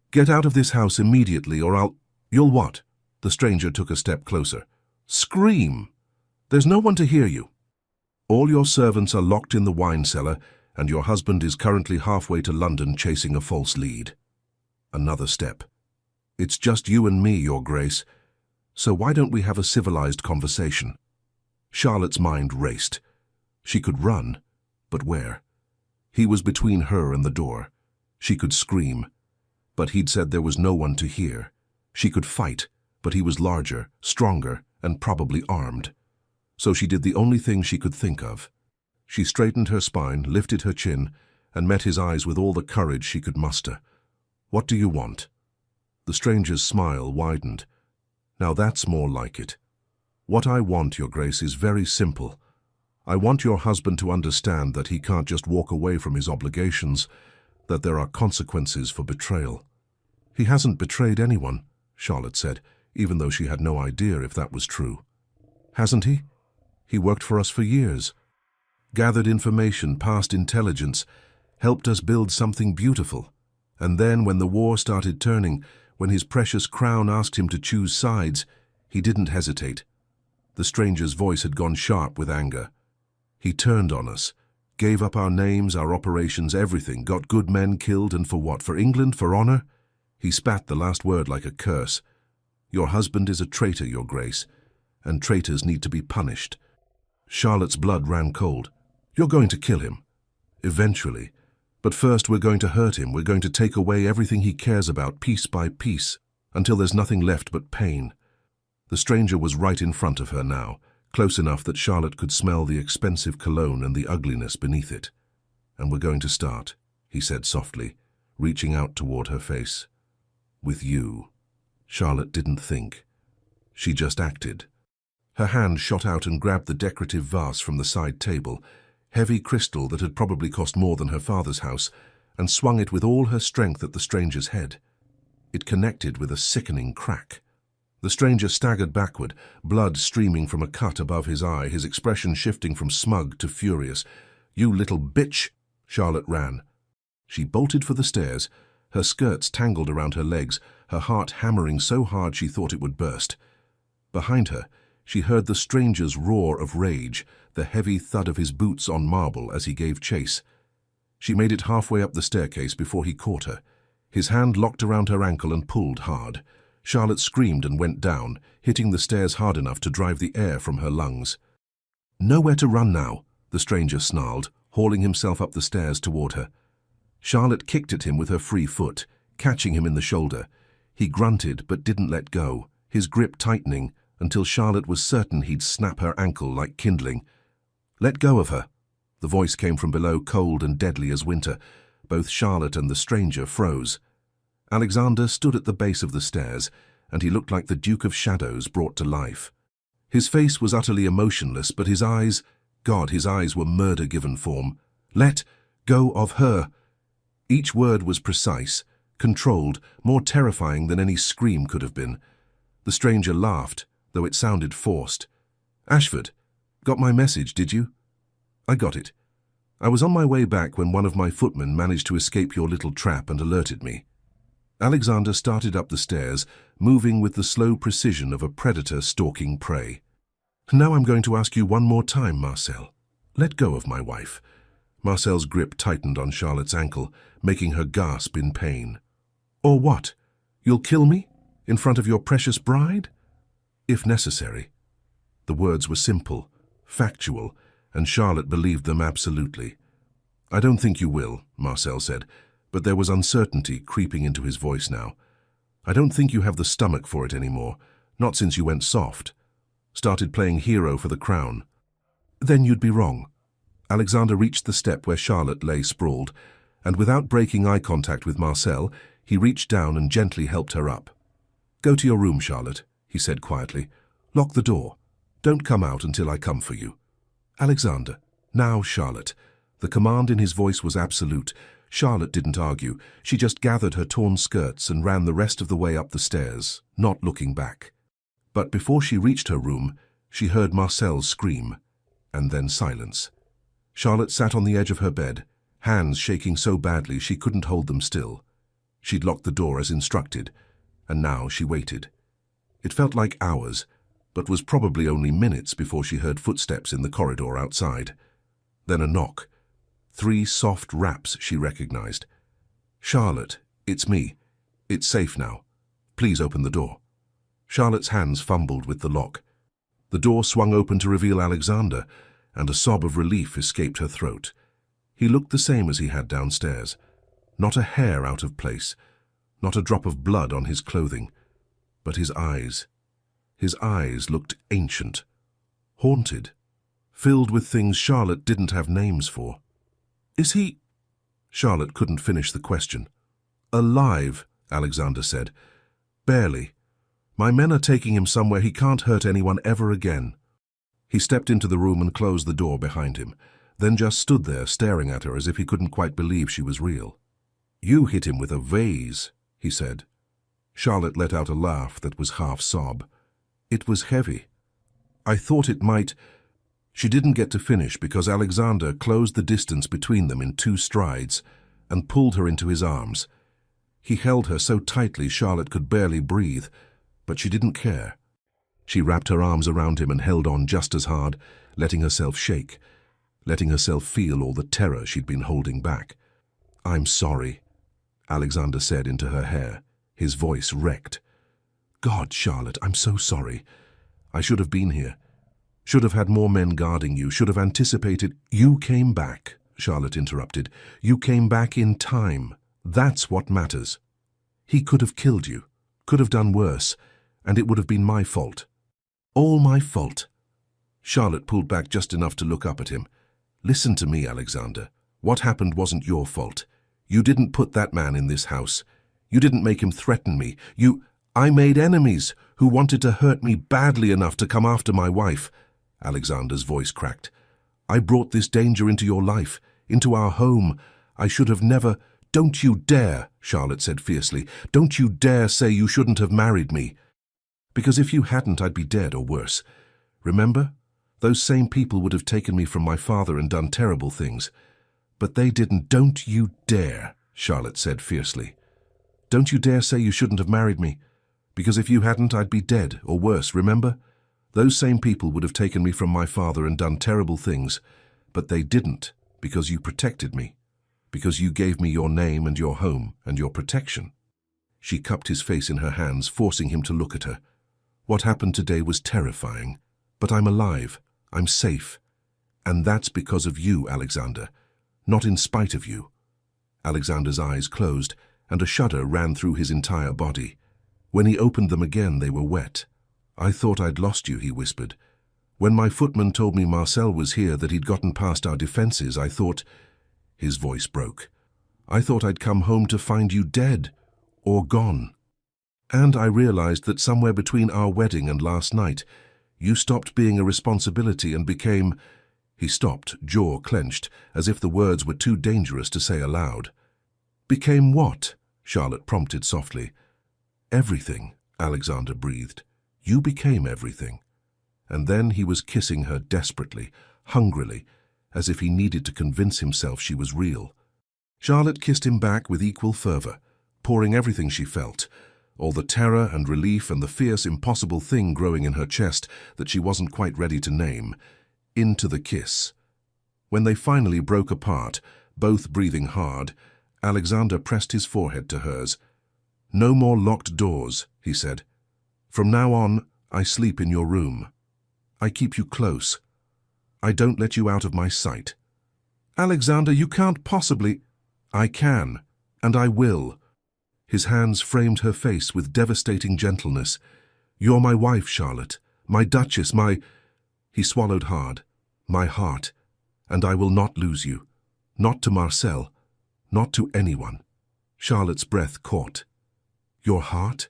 [SPEAKER 1] "Get out of this house immediately or I'll—" "You'll what?" The stranger took a step closer. "Scream! There's no one to hear you. All your servants are locked in the wine cellar, and your husband is currently halfway to London chasing a false lead." Another step. "It's just you and me, Your Grace. So why don't we have a civilized conversation?" Charlotte's mind raced. She could run, but where? He was between her and the door. She could scream, but he'd said there was no one to hear. She could fight, but he was larger, stronger, and probably armed. So she did the only thing she could think of. She straightened her spine, lifted her chin, and met his eyes with all the courage she could muster. "What do you want?" The stranger's smile widened. "Now that's more like it. What I want, Your Grace, is very simple. I want your husband to understand that he can't just walk away from his obligations, that there are consequences for betrayal." "He hasn't betrayed anyone," Charlotte said, even though she had no idea if that was true. "Hasn't he? He worked for us for years. Gathered information, passed intelligence, helped us build something beautiful. And then when the war started turning, when his precious crown asked him to choose sides, he didn't hesitate." The stranger's voice had gone sharp with anger. "He turned on us, gave up our names, our operations, everything, got good men killed, and for what? For England? For honor?" He spat the last word like a curse. "Your husband is a traitor, Your Grace, and traitors need to be punished." Charlotte's blood ran cold. "You're going to kill him. Eventually. But first we're going to hurt him. We're going to take away everything he cares about, piece by piece, until there's nothing left but pain." The stranger was right in front of her now, close enough that Charlotte could smell the expensive cologne and the ugliness beneath it. "And we're going to start," he said softly, reaching out toward her face. "With you." Charlotte didn't think. She just acted. Her hand shot out and grabbed the decorative vase from the side table, heavy crystal that had probably cost more than her father's house, and swung it with all her strength at the stranger's head. It connected with a sickening crack. The stranger staggered backward, blood streaming from a cut above his eye, his expression shifting from smug to furious. "You little bitch!" Charlotte ran. She bolted for the stairs, her skirts tangled around her legs, her heart hammering so hard she thought it would burst. Behind her, she heard the stranger's roar of rage, the heavy thud of his boots on marble as he gave chase. She made it halfway up the staircase before he caught her. His hand locked around her ankle and pulled hard. Charlotte screamed and went down, hitting the stairs hard enough to drive the air from her lungs. "Nowhere to run now," the stranger snarled, hauling himself up the stairs toward her. Charlotte kicked at him with her free foot, catching him in the shoulder. He grunted but didn't let go, his grip tightening until Charlotte was certain he'd snap her ankle like kindling. "Let go of her." The voice came from below, cold and deadly as winter. Both Charlotte and the stranger froze. Alexander stood at the base of the stairs, and he looked like the Duke of Shadows brought to life. His face was utterly emotionless, but his eyes, God, his eyes were murder-given form. "Let go of her." Each word was precise, controlled, more terrifying than any scream could have been. The stranger laughed, though it sounded forced. "Ashford, got my message, did you?" "I got it. I was on my way back when one of my footmen managed to escape your little trap and alerted me." Alexander started up the stairs, moving with the slow precision of a predator stalking prey. "Now I'm going to ask you one more time, Marcel. Let go of my wife." Marcel's grip tightened on Charlotte's ankle, making her gasp in pain. "Or what? You'll kill me? In front of your precious bride?" "If necessary." The words were simple, factual, and Charlotte believed them absolutely. "I don't think you will," Marcel said, but there was uncertainty creeping into his voice now. "I don't think you have the stomach for it anymore, not since you went soft. Started playing hero for the crown." "Then you'd be wrong." Alexander reached the step where Charlotte lay sprawled, and without breaking eye contact with Marcel, he reached down and gently helped her up. "Go to your room, Charlotte," he said quietly. "Lock the door. Don't come out until I come for you." "Alexander." "Now, Charlotte." The command in his voice was absolute. Charlotte didn't argue. She just gathered her torn skirts and ran the rest of the way up the stairs, not looking back. But before she reached her room, she heard Marcel scream, and then silence. Charlotte sat on the edge of her bed, hands shaking so badly she couldn't hold them still. She'd locked the door as instructed, and now she waited. It felt like hours, but was probably only minutes before she heard footsteps in the corridor outside. Then a knock. 3 soft raps she recognized. "Charlotte, it's me. It's safe now. Please open the door." Charlotte's hands fumbled with the lock. The door swung open to reveal Alexander, and a sob of relief escaped her throat. He looked the same as he had downstairs. Not a hair out of place, not a drop of blood on his clothing. But his eyes looked ancient, haunted, filled with things Charlotte didn't have names for. "Is he—" Charlotte couldn't finish the question. "Alive," Alexander said. "Barely. My men are taking him somewhere he can't hurt anyone ever again." He stepped into the room and closed the door behind him, then just stood there staring at her as if he couldn't quite believe she was real. "You hit him with a vase," he said. Charlotte let out a laugh that was half sob. "It was heavy. I thought it might—" She didn't get to finish because Alexander closed the distance between them in 2 strides and pulled her into his arms. He held her so tightly Charlotte could barely breathe, but she didn't care. She wrapped her arms around him and held on just as hard, letting herself shake, letting herself feel all the terror she'd been holding back. "I'm sorry," Alexander said into her hair, his voice wrecked. "God, Charlotte, I'm so sorry. I should have been here. Should have had more men guarding you, should have anticipated—" "You came back," Charlotte interrupted. "You came back in time. That's what matters. He could have killed you, could have done worse, and it would have been my fault. All my fault." Charlotte pulled back just enough to look up at him. "Listen to me, Alexander. What happened wasn't your fault. You didn't put that man in this house. You didn't make him threaten me. I made enemies who wanted to hurt me badly enough to come after my wife. Alexander's voice cracked. I brought this danger into your life, into our home. I should have never— Don't you dare, Charlotte said fiercely. Don't you dare say you shouldn't have married me. Because if you hadn't, I'd be dead or worse. Remember? Those same people would have taken me from my father and done terrible things. But they didn't. Don't you dare, Charlotte said fiercely. Don't you dare say you shouldn't have married me. Because if you hadn't, I'd be dead or worse, remember? Those same people would have taken me from my father and done terrible things. But they didn't, because you protected me. Because you gave me your name and your home and your protection. She cupped his face in her hands, forcing him to look at her. What happened today was terrifying. But I'm alive. I'm safe. And that's because of you, Alexander. Not in spite of you. Alexander's eyes closed, and a shudder ran through his entire body. When he opened them again, they were wet. I thought I'd lost you, he whispered. When my footman told me Marcel was here, that he'd gotten past our defenses, I thought— His voice broke. I thought I'd come home to find you dead or gone. And I realized that somewhere between our wedding and last night, you stopped being a responsibility and became— He stopped, jaw clenched, as if the words were too dangerous to say aloud. Became what? Charlotte prompted softly. Everything, Alexander breathed. You became everything. And then he was kissing her desperately, hungrily, as if he needed to convince himself she was real. Charlotte kissed him back with equal fervor, pouring everything she felt, all the terror and relief and the fierce, impossible thing growing in her chest that she wasn't quite ready to name, into the kiss. When they finally broke apart, both breathing hard, Alexander pressed his forehead to hers. No more locked doors, he said. From now on, I sleep in your room. I keep you close. I don't let you out of my sight. Alexander, you can't possibly— I can, and I will. His hands framed her face with devastating gentleness. You're my wife, Charlotte, my duchess, my— He swallowed hard. My heart. And I will not lose you. Not to Marcel. Not to anyone. Charlotte's breath caught. Your heart?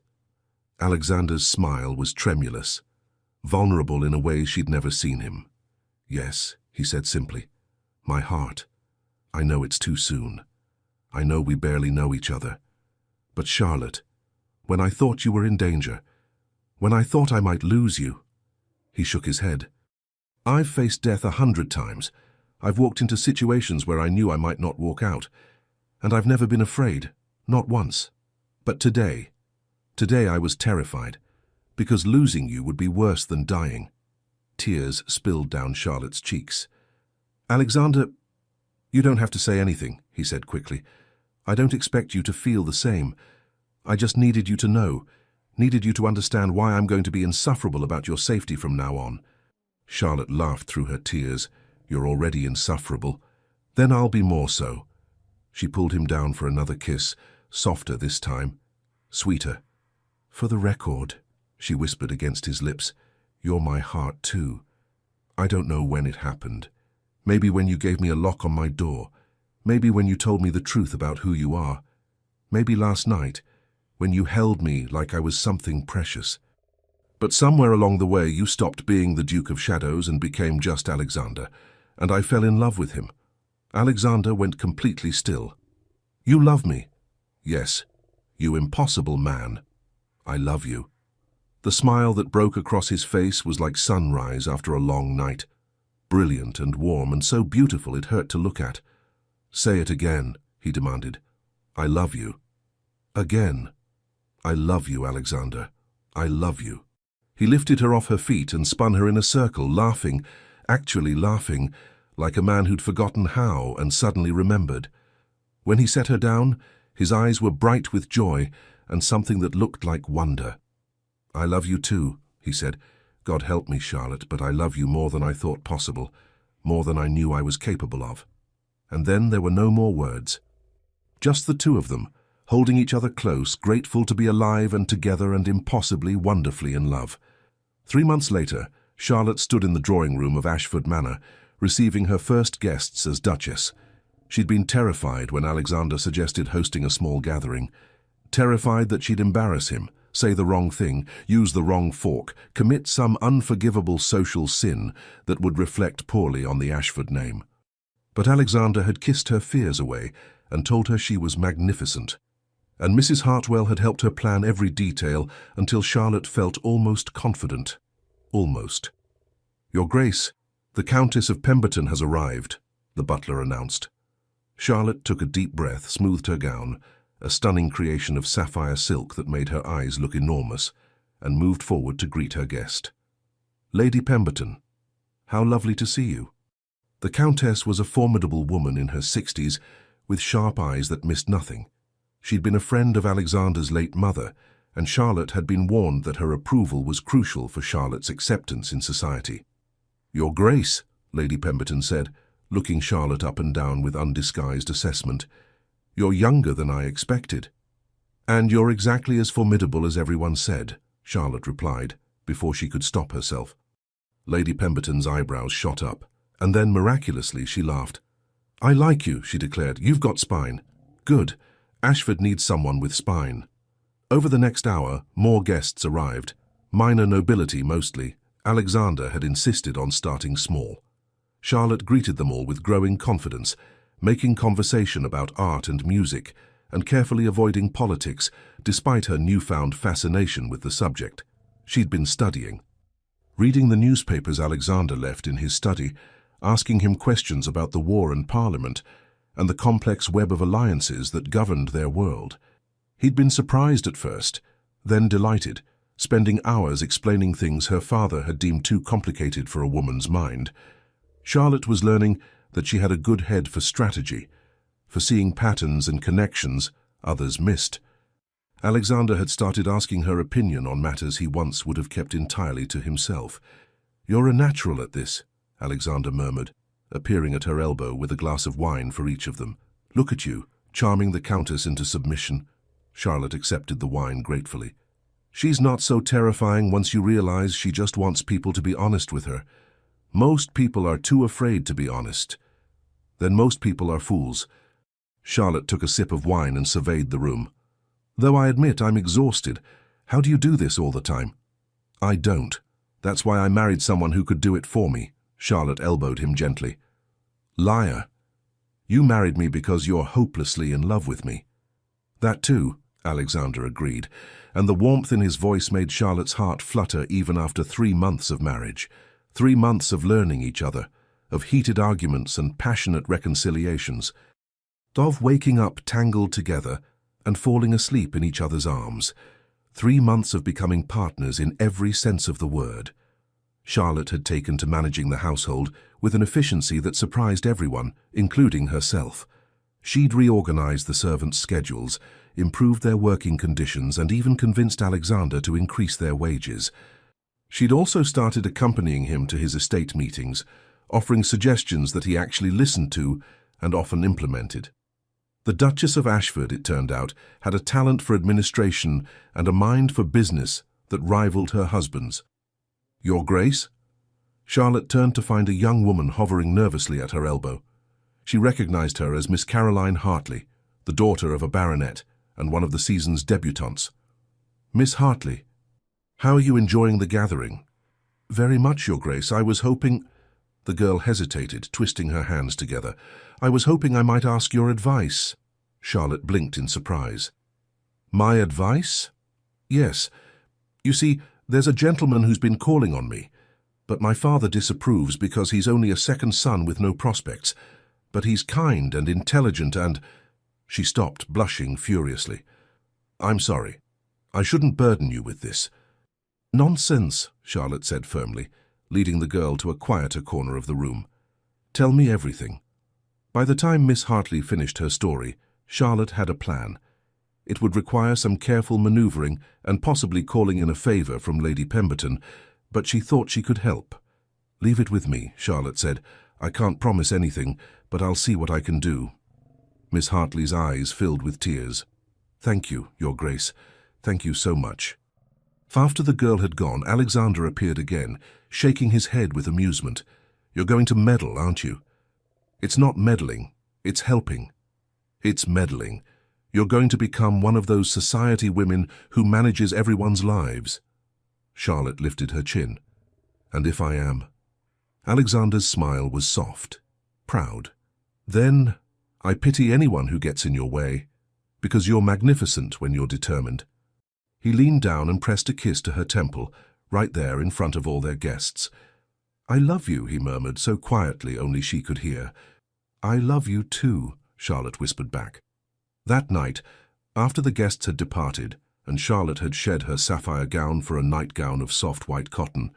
[SPEAKER 1] Alexander's smile was tremulous, vulnerable in a way she'd never seen him. Yes, he said simply. My heart. I know it's too soon. I know we barely know each other. But Charlotte, when I thought you were in danger, when I thought I might lose you— He shook his head. I've faced death 100 times. I've walked into situations where I knew I might not walk out. And I've never been afraid, not once. But today I was terrified, because losing you would be worse than dying. Tears spilled down Charlotte's cheeks. Alexander, you don't have to say anything, he said quickly. I don't expect you to feel the same. I just needed you to know, needed you to understand why I'm going to be insufferable about your safety from now on. Charlotte laughed through her tears. You're already insufferable. Then I'll be more so. She pulled him down for another kiss, softer this time, sweeter. For the record, she whispered against his lips, you're my heart too. I don't know when it happened. Maybe when you gave me a lock on my door. Maybe when you told me the truth about who you are. Maybe last night, when you held me like I was something precious. But somewhere along the way you stopped being the Duke of Shadows and became just Alexander, and I fell in love with him. Alexander went completely still. You love me. Yes, you impossible man. I love you. The smile that broke across his face was like sunrise after a long night, brilliant and warm and so beautiful it hurt to look at. Say it again, he demanded. I love you. Again. I love you, Alexander. I love you. He lifted her off her feet and spun her in a circle, laughing, actually laughing, like a man who'd forgotten how and suddenly remembered. When he set her down, his eyes were bright with joy and something that looked like wonder. I love you too, he said. God help me, Charlotte, but I love you more than I thought possible, more than I knew I was capable of. And then there were no more words. Just the two of them, holding each other close, grateful to be alive and together and impossibly, wonderfully in love. 3 months later, Charlotte stood in the drawing room of Ashford Manor, receiving her first guests as Duchess. She'd been terrified when Alexander suggested hosting a small gathering, terrified that she'd embarrass him, say the wrong thing, use the wrong fork, commit some unforgivable social sin that would reflect poorly on the Ashford name. But Alexander had kissed her fears away and told her she was magnificent. And Mrs. Hartwell had helped her plan every detail until Charlotte felt almost confident. Almost. "Your Grace, the Countess of Pemberton has arrived," the butler announced. Charlotte took a deep breath, smoothed her gown, a stunning creation of sapphire silk that made her eyes look enormous, and moved forward to greet her guest. "Lady Pemberton, how lovely to see you." The Countess was a formidable woman in her 60s, with sharp eyes that missed nothing. She'd been a friend of Alexander's late mother, and Charlotte had been warned that her approval was crucial for Charlotte's acceptance in society. "Your Grace," Lady Pemberton said, looking Charlotte up and down with undisguised assessment, "you're younger than I expected." "And you're exactly as formidable as everyone said," Charlotte replied, before she could stop herself. Lady Pemberton's eyebrows shot up, and then miraculously she laughed. "I like you," she declared. "You've got spine." "Good. Ashford needs someone with spine." Over the next hour, more guests arrived. Minor nobility mostly. Alexander had insisted on starting small. Charlotte greeted them all with growing confidence, making conversation about art and music, and carefully avoiding politics, despite her newfound fascination with the subject. She'd been studying. Reading the newspapers Alexander left in his study, asking him questions about the war and Parliament, and the complex web of alliances that governed their world. He'd been surprised at first, then delighted, spending hours explaining things her father had deemed too complicated for a woman's mind. Charlotte was learning that she had a good head for strategy, for seeing patterns and connections others missed. Alexander had started asking her opinion on matters he once would have kept entirely to himself. "You're a natural at this," Alexander murmured, appearing at her elbow with a glass of wine for each of them. "Look at you, charming the Countess into submission." Charlotte accepted the wine gratefully. "She's not so terrifying once you realize she just wants people to be honest with her. Most people are too afraid to be honest. Then most people are fools." Charlotte took a sip of wine and surveyed the room. "Though I admit I'm exhausted. How do you do this all the time?" "I don't. That's why I married someone who could do it for me." Charlotte elbowed him gently. "Liar. You married me because you're hopelessly in love with me." "That too," Alexander agreed, and the warmth in his voice made Charlotte's heart flutter even after 3 months of marriage. 3 months of learning each other, of heated arguments and passionate reconciliations, of waking up tangled together and falling asleep in each other's arms. 3 months of becoming partners in every sense of the word. Charlotte had taken to managing the household with an efficiency that surprised everyone, including herself. She'd reorganized the servants' schedules, improved their working conditions, and even convinced Alexander to increase their wages. She'd also started accompanying him to his estate meetings, offering suggestions that he actually listened to and often implemented. The Duchess of Ashford, it turned out, had a talent for administration and a mind for business that rivaled her husband's. "Your Grace?" Charlotte turned to find a young woman hovering nervously at her elbow. She recognized her as Miss Caroline Hartley, the daughter of a baronet and one of the season's debutantes. "Miss Hartley, how are you enjoying the gathering?" "Very much, Your Grace. I was hoping—" The girl hesitated, twisting her hands together. "I was hoping I might ask your advice." Charlotte blinked in surprise. "My advice?" "Yes. You see, there's a gentleman who's been calling on me, but my father disapproves because he's only a second son with no prospects. But he's kind and intelligent and—" She stopped, blushing furiously. "I'm sorry. I shouldn't burden you with this." "Nonsense," Charlotte said firmly, leading the girl to a quieter corner of the room. "Tell me everything." By the time Miss Hartley finished her story, Charlotte had a plan. It would require some careful maneuvering and possibly calling in a favor from Lady Pemberton, but she thought she could help. "Leave it with me," Charlotte said. "I can't promise anything, but I'll see what I can do." Miss Hartley's eyes filled with tears. "Thank you, Your Grace. Thank you so much." After the girl had gone, Alexander appeared again, shaking his head with amusement. "You're going to meddle, aren't you?" "It's not meddling. It's helping." "It's meddling. You're going to become one of those society women who manages everyone's lives." Charlotte lifted her chin. "And if I am?" Alexander's smile was soft, proud. "Then I pity anyone who gets in your way, because you're magnificent when you're determined." He leaned down and pressed a kiss to her temple, right there in front of all their guests. "I love you," he murmured, so quietly only she could hear. "I love you too," Charlotte whispered back. That night, after the guests had departed, and Charlotte had shed her sapphire gown for a nightgown of soft white cotton,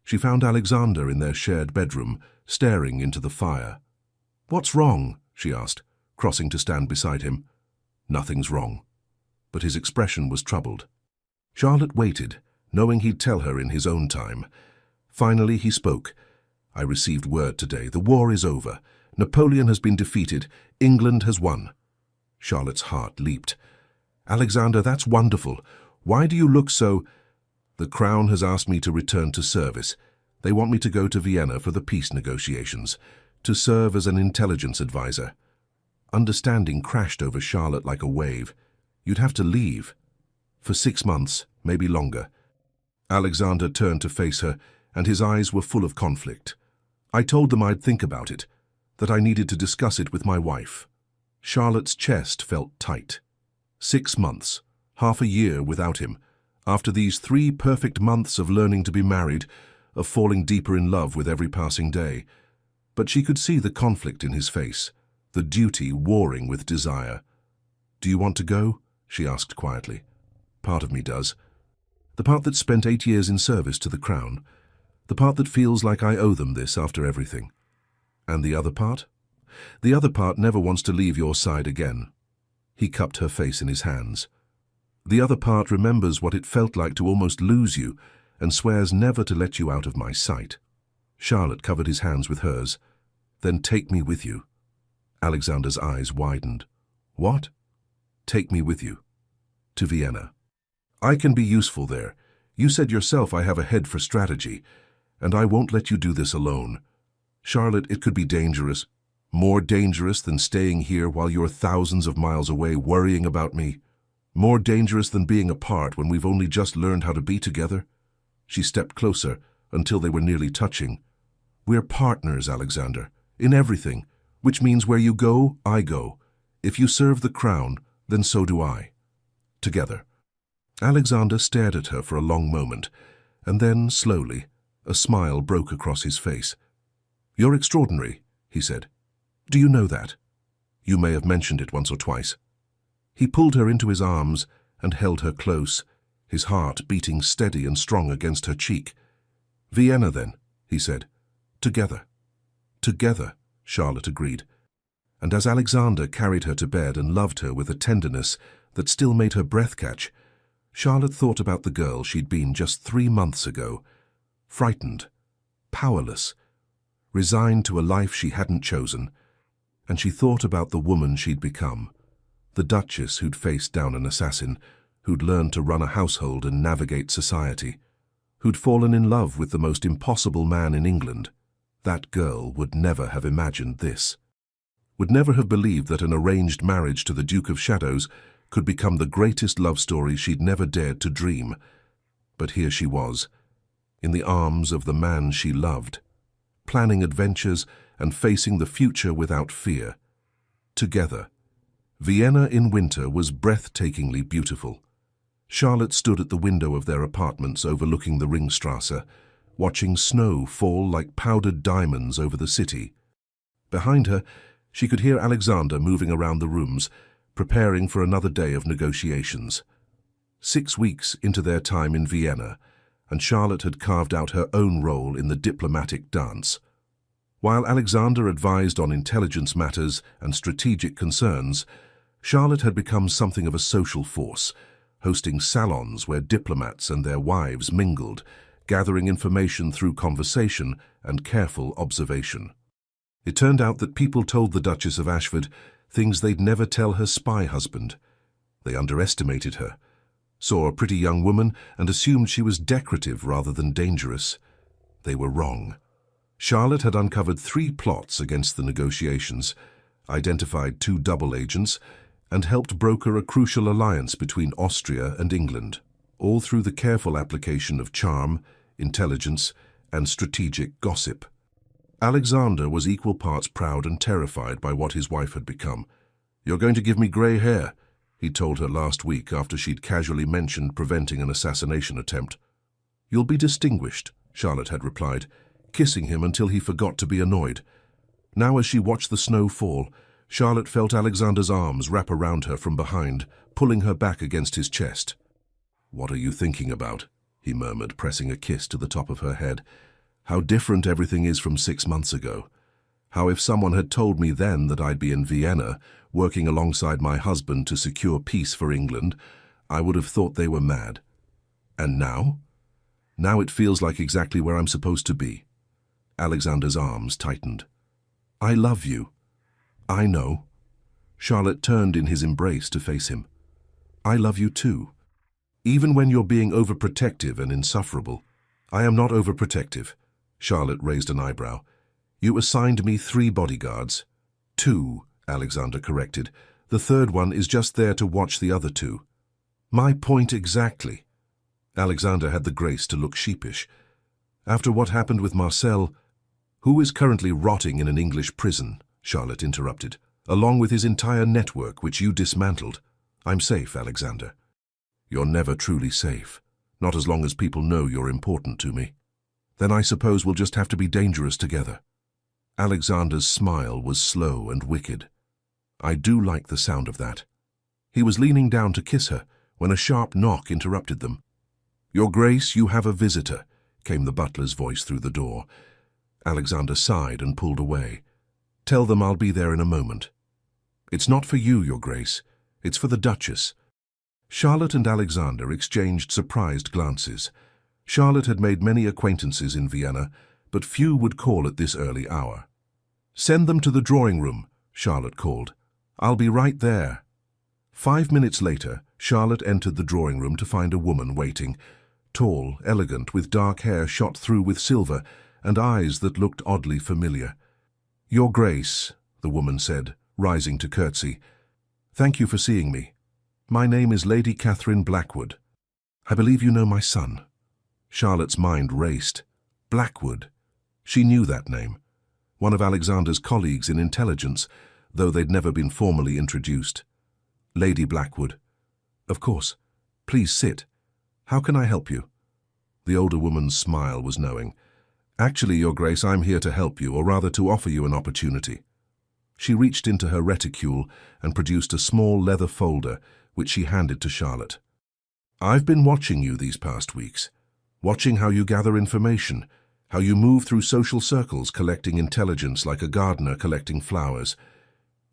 [SPEAKER 1] she found Alexander in their shared bedroom, staring into the fire. "What's wrong?" she asked, crossing to stand beside him. "Nothing's wrong." But his expression was troubled. Charlotte waited, knowing he'd tell her in his own time. Finally he spoke. "I received word today. The war is over. Napoleon has been defeated. England has won." Charlotte's heart leaped. "Alexander, that's wonderful. Why do you look so—" "The Crown has asked me to return to service. They want me to go to Vienna for the peace negotiations, to serve as an intelligence advisor." Understanding crashed over Charlotte like a wave. "You'd have to leave." "For 6 months, maybe longer." Alexander turned to face her, and his eyes were full of conflict. "I told them I'd think about it, that I needed to discuss it with my wife." Charlotte's chest felt tight. 6 months, half a year without him, after these 3 perfect months of learning to be married, of falling deeper in love with every passing day. But she could see the conflict in his face, the duty warring with desire. "Do you want to go?" she asked quietly. "Part of me does. The part that spent 8 years in service to the Crown. The part that feels like I owe them this after everything. And the other part? The other part never wants to leave your side again." He cupped her face in his hands. "The other part remembers what it felt like to almost lose you and swears never to let you out of my sight." Charlotte covered his hands with hers. "Then take me with you." Alexander's eyes widened. "What?" "Take me with you. To Vienna. I can be useful there. You said yourself I have a head for strategy, and I won't let you do this alone. Charlotte, it could be dangerous. More dangerous than staying here while you're thousands of miles away worrying about me. More dangerous than being apart when we've only just learned how to be together." She stepped closer until they were nearly touching. "We're partners, Alexander, in everything, which means where you go, I go. If you serve the Crown, then so do I. Together." Alexander stared at her for a long moment, and then, slowly, a smile broke across his face. "You're extraordinary," he said. "Do you know that? You may have mentioned it once or twice." He pulled her into his arms and held her close, his heart beating steady and strong against her cheek. "Vienna, then," he said. "Together." "Together," Charlotte agreed. And as Alexander carried her to bed and loved her with a tenderness that still made her breath catch, Charlotte thought about the girl she'd been just 3 months ago, frightened, powerless, resigned to a life she hadn't chosen, and she thought about the woman she'd become, the Duchess who'd faced down an assassin, who'd learned to run a household and navigate society, who'd fallen in love with the most impossible man in England. That girl would never have imagined this. Would never have believed that an arranged marriage to the Duke of Shadows could become the greatest love story she'd never dared to dream. But here she was, in the arms of the man she loved, planning adventures and facing the future without fear. Together. Vienna in winter was breathtakingly beautiful. Charlotte stood at the window of their apartments overlooking the Ringstrasse, watching snow fall like powdered diamonds over the city. Behind her, she could hear Alexander moving around the rooms, preparing for another day of negotiations. 6 weeks into their time in Vienna, and Charlotte had carved out her own role in the diplomatic dance. While Alexander advised on intelligence matters and strategic concerns, Charlotte had become something of a social force, hosting salons where diplomats and their wives mingled, gathering information through conversation and careful observation. It turned out that people told the Duchess of Ashford things they'd never tell her spy husband. They underestimated her, saw a pretty young woman and assumed she was decorative rather than dangerous. They were wrong. Charlotte had uncovered 3 plots against the negotiations, identified 2 double agents, and helped broker a crucial alliance between Austria and England, all through the careful application of charm, intelligence, and strategic gossip. Alexander was equal parts proud and terrified by what his wife had become. "You're going to give me grey hair," he told her last week after she'd casually mentioned preventing an assassination attempt. "You'll be distinguished," Charlotte had replied, kissing him until he forgot to be annoyed. Now as she watched the snow fall, Charlotte felt Alexander's arms wrap around her from behind, pulling her back against his chest. "What are you thinking about?" he murmured, pressing a kiss to the top of her head. "How different everything is from 6 months ago. How if someone had told me then that I'd be in Vienna, working alongside my husband to secure peace for England, I would have thought they were mad. And now? Now it feels like exactly where I'm supposed to be." Alexander's arms tightened. "I love you. I know." Charlotte turned in his embrace to face him. "I love you too. Even when you're being overprotective and insufferable." "I am not overprotective." Charlotte raised an eyebrow. "You assigned me 3 bodyguards." "2," Alexander corrected. "The third one is just there to watch the other 2. "My point exactly." Alexander had the grace to look sheepish. "After what happened with Marcel—" "Who is currently rotting in an English prison," Charlotte interrupted, "along with his entire network, which you dismantled. I'm safe, Alexander." "You're never truly safe. Not as long as people know you're important to me." "Then I suppose we'll just have to be dangerous together." Alexander's smile was slow and wicked. "I do like the sound of that." He was leaning down to kiss her when a sharp knock interrupted them. "Your Grace, you have a visitor," came the butler's voice through the door. Alexander sighed and pulled away. "Tell them I'll be there in a moment." "It's not for you, Your Grace. It's for the Duchess." Charlotte and Alexander exchanged surprised glances. Charlotte had made many acquaintances in Vienna, but few would call at this early hour. "Send them to the drawing room," Charlotte called. "I'll be right there." 5 minutes later, Charlotte entered the drawing room to find a woman waiting, tall, elegant, with dark hair shot through with silver, and eyes that looked oddly familiar. "Your Grace," the woman said, rising to curtsy. "Thank you for seeing me. My name is Lady Catherine Blackwood. I believe you know my son." Charlotte's mind raced. Blackwood. She knew that name. One of Alexander's colleagues in intelligence, though they'd never been formally introduced. "Lady Blackwood." "Of course. Please sit. How can I help you?" The older woman's smile was knowing. "Actually, Your Grace, I'm here to help you, or rather to offer you an opportunity." She reached into her reticule and produced a small leather folder, which she handed to Charlotte. "I've been watching you these past weeks, watching how you gather information, how you move through social circles collecting intelligence like a gardener collecting flowers.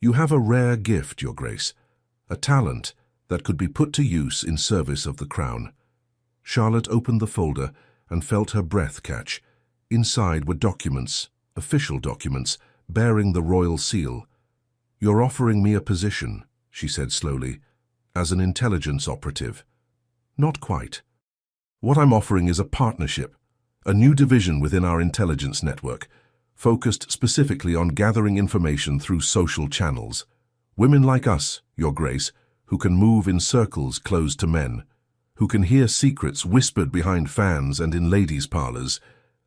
[SPEAKER 1] You have a rare gift, Your Grace, a talent that could be put to use in service of the crown." Charlotte opened the folder and felt her breath catch. Inside were documents, official documents, bearing the royal seal. "You're offering me a position," she said slowly, "as an intelligence operative." "Not quite. What I'm offering is a partnership, a new division within our intelligence network, focused specifically on gathering information through social channels. Women like us, Your Grace, who can move in circles closed to men, who can hear secrets whispered behind fans and in ladies' parlors."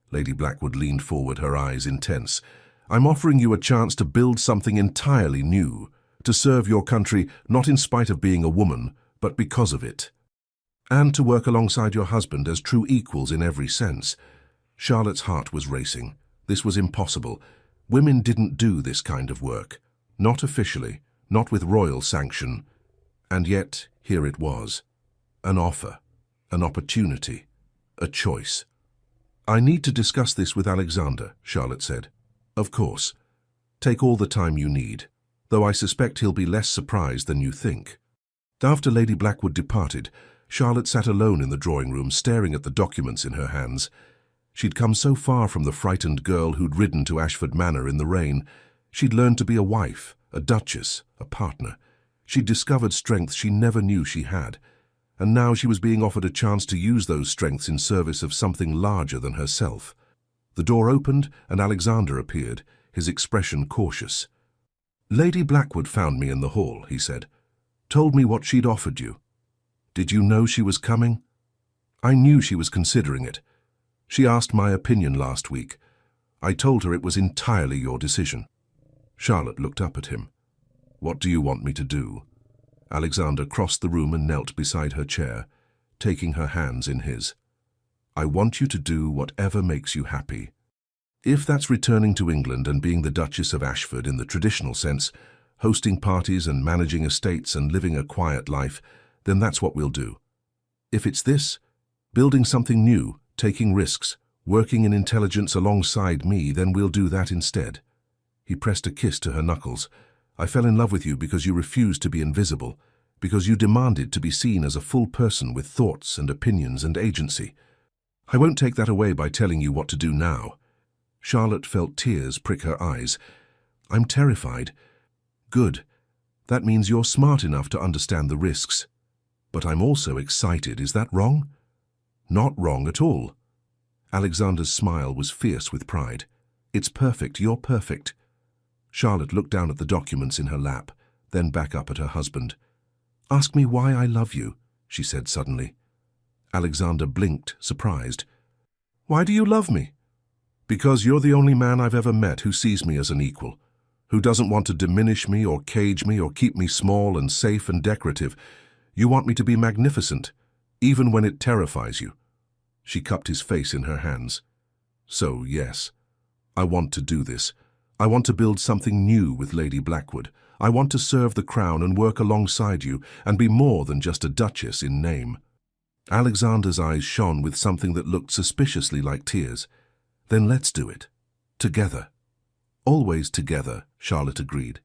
[SPEAKER 1] Lady Blackwood leaned forward, her eyes intense. "I'm offering you a chance to build something entirely new, to serve your country not in spite of being a woman, but because of it. And to work alongside your husband as true equals in every sense." Charlotte's heart was racing. This was impossible. Women didn't do this kind of work. Not officially, not with royal sanction. And yet, here it was. An offer, an opportunity, a choice. "I need to discuss this with Alexander," Charlotte said. "Of course. Take all the time you need, though I suspect he'll be less surprised than you think." After Lady Blackwood departed, Charlotte sat alone in the drawing room, staring at the documents in her hands. She'd come so far from the frightened girl who'd ridden to Ashford Manor in the rain. She'd learned to be a wife, a duchess, a partner. She'd discovered strengths she never knew she had. And now she was being offered a chance to use those strengths in service of something larger than herself. The door opened and Alexander appeared, his expression cautious. "Lady Blackwood found me in the hall," he said. Told me what she'd offered you. Did you know she was coming? I knew she was considering it. She asked my opinion last week. I told her it was entirely your decision. Charlotte looked up at him. What do you want me to do? Alexander crossed the room and knelt beside her chair, taking her hands in his. I want you to do whatever makes you happy. If that's returning to England and being the Duchess of Ashford in the traditional sense, hosting parties and managing estates and living a quiet life, then that's what we'll do. If it's this, building something new, taking risks, working in intelligence alongside me, then we'll do that instead. He pressed a kiss to her knuckles. I fell in love with you because you refused to be invisible, because you demanded to be seen as a full person with thoughts and opinions and agency. I won't take that away by telling you what to do now. Charlotte felt tears prick her eyes. I'm terrified. Good. That means you're smart enough to understand the risks. But I'm also excited. Is that wrong? Not wrong at all. Alexander's smile was fierce with pride. It's perfect. You're perfect. Charlotte looked down at the documents in her lap, then back up at her husband. Ask me why I love you, she said suddenly. Alexander blinked, surprised. Why do you love me? Because you're the only man I've ever met who sees me as an equal, who doesn't want to diminish me or cage me or keep me small and safe and decorative. You want me to be magnificent, even when it terrifies you. She cupped his face in her hands. So, yes, I want to do this. I want to build something new with Lady Blackwood. I want to serve the crown and work alongside you and be more than just a duchess in name. Alexander's eyes shone with something that looked suspiciously like tears. Then let's do it. Together. Always together, Charlotte agreed.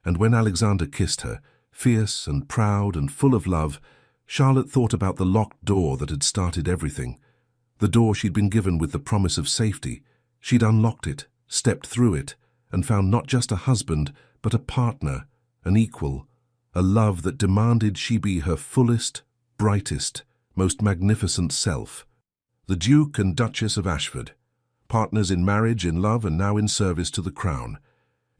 [SPEAKER 1] And when Alexander kissed her, fierce and proud and full of love, Charlotte thought about the locked door that had started everything. The door she'd been given with the promise of safety. She'd unlocked it, stepped through it, and found not just a husband, but a partner, an equal, a love that demanded she be her fullest, brightest, most magnificent self. The Duke and Duchess of Ashford, partners in marriage, in love, and now in service to the crown.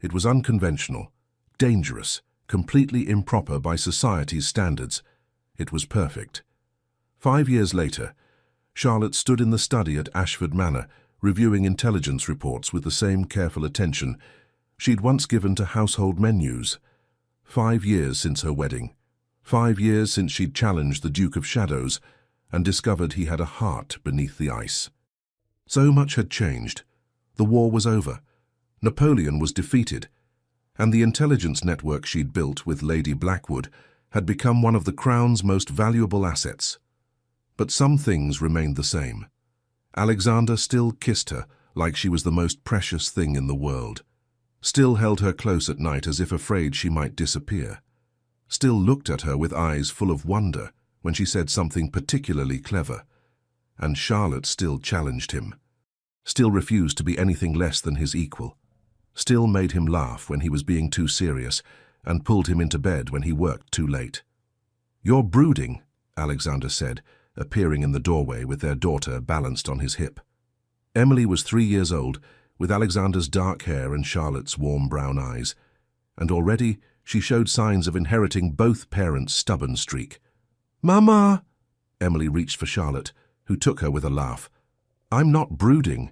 [SPEAKER 1] It was unconventional, dangerous, completely improper by society's standards. It was perfect. 5 years later, Charlotte stood in the study at Ashford Manor, reviewing intelligence reports with the same careful attention she'd once given to household menus. 5 years since her wedding. 5 years since she'd challenged the Duke of Shadows and discovered he had a heart beneath the ice. So much had changed. The war was over. Napoleon was defeated. And the intelligence network she'd built with Lady Blackwood had become one of the crown's most valuable assets. But some things remained the same. Alexander still kissed her like she was the most precious thing in the world. Still held her close at night as if afraid she might disappear. Still looked at her with eyes full of wonder when she said something particularly clever. And Charlotte still challenged him. Still refused to be anything less than his equal. Still made him laugh when he was being too serious and pulled him into bed when he worked too late. You're brooding, Alexander said, appearing in the doorway with their daughter balanced on his hip. Emily was 3 years old, with Alexander's dark hair and Charlotte's warm brown eyes, and already she showed signs of inheriting both parents' stubborn streak. Mama! Emily reached for Charlotte, who took her with a laugh. I'm not brooding.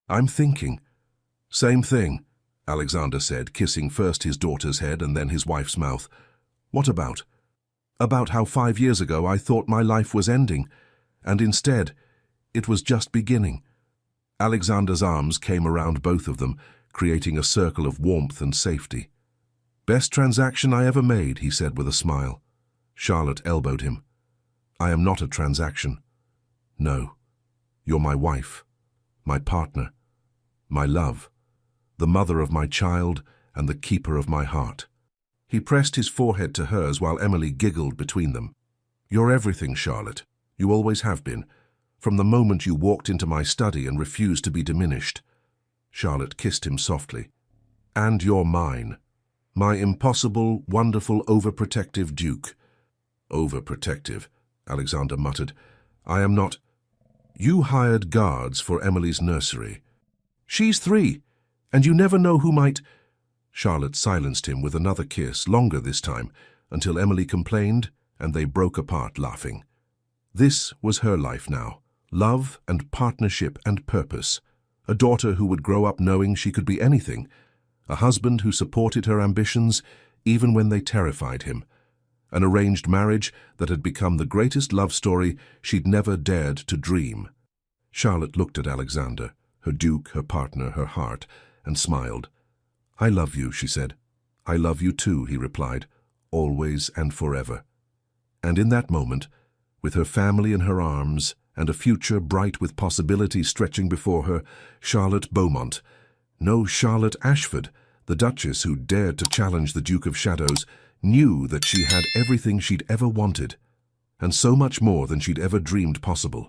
[SPEAKER 1] I'm thinking. Same thing, Alexander said, kissing first his daughter's head and then his wife's mouth. What about? About how 5 years ago I thought my life was ending, and instead, it was just beginning. Alexander's arms came around both of them, creating a circle of warmth and safety. Best transaction I ever made, he said with a smile. Charlotte elbowed him. I am not a transaction. No, you're my wife, my partner, my love, the mother of my child and the keeper of my heart. He pressed his forehead to hers while Emily giggled between them. You're everything, Charlotte. You always have been, from the moment you walked into my study and refused to be diminished. Charlotte kissed him softly. And you're mine. My impossible, wonderful, overprotective Duke. Overprotective, Alexander muttered. I am not. You hired guards for Emily's nursery. She's 3, and you never know who might. Charlotte silenced him with another kiss, longer this time, until Emily complained and they broke apart laughing. This was her life now. Love and partnership and purpose. A daughter who would grow up knowing she could be anything. A husband who supported her ambitions even when they terrified him. An arranged marriage that had become the greatest love story she'd never dared to dream. Charlotte looked at Alexander, her duke, her partner, her heart, and smiled. "I love you," she said. "I love you too," he replied, "always and forever." And in that moment, with her family in her arms and a future bright with possibility stretching before her, Charlotte Beaumont, no Charlotte Ashford, the Duchess who dared to challenge the Duke of Shadows, knew that she had everything she'd ever wanted, and so much more than she'd ever dreamed possible.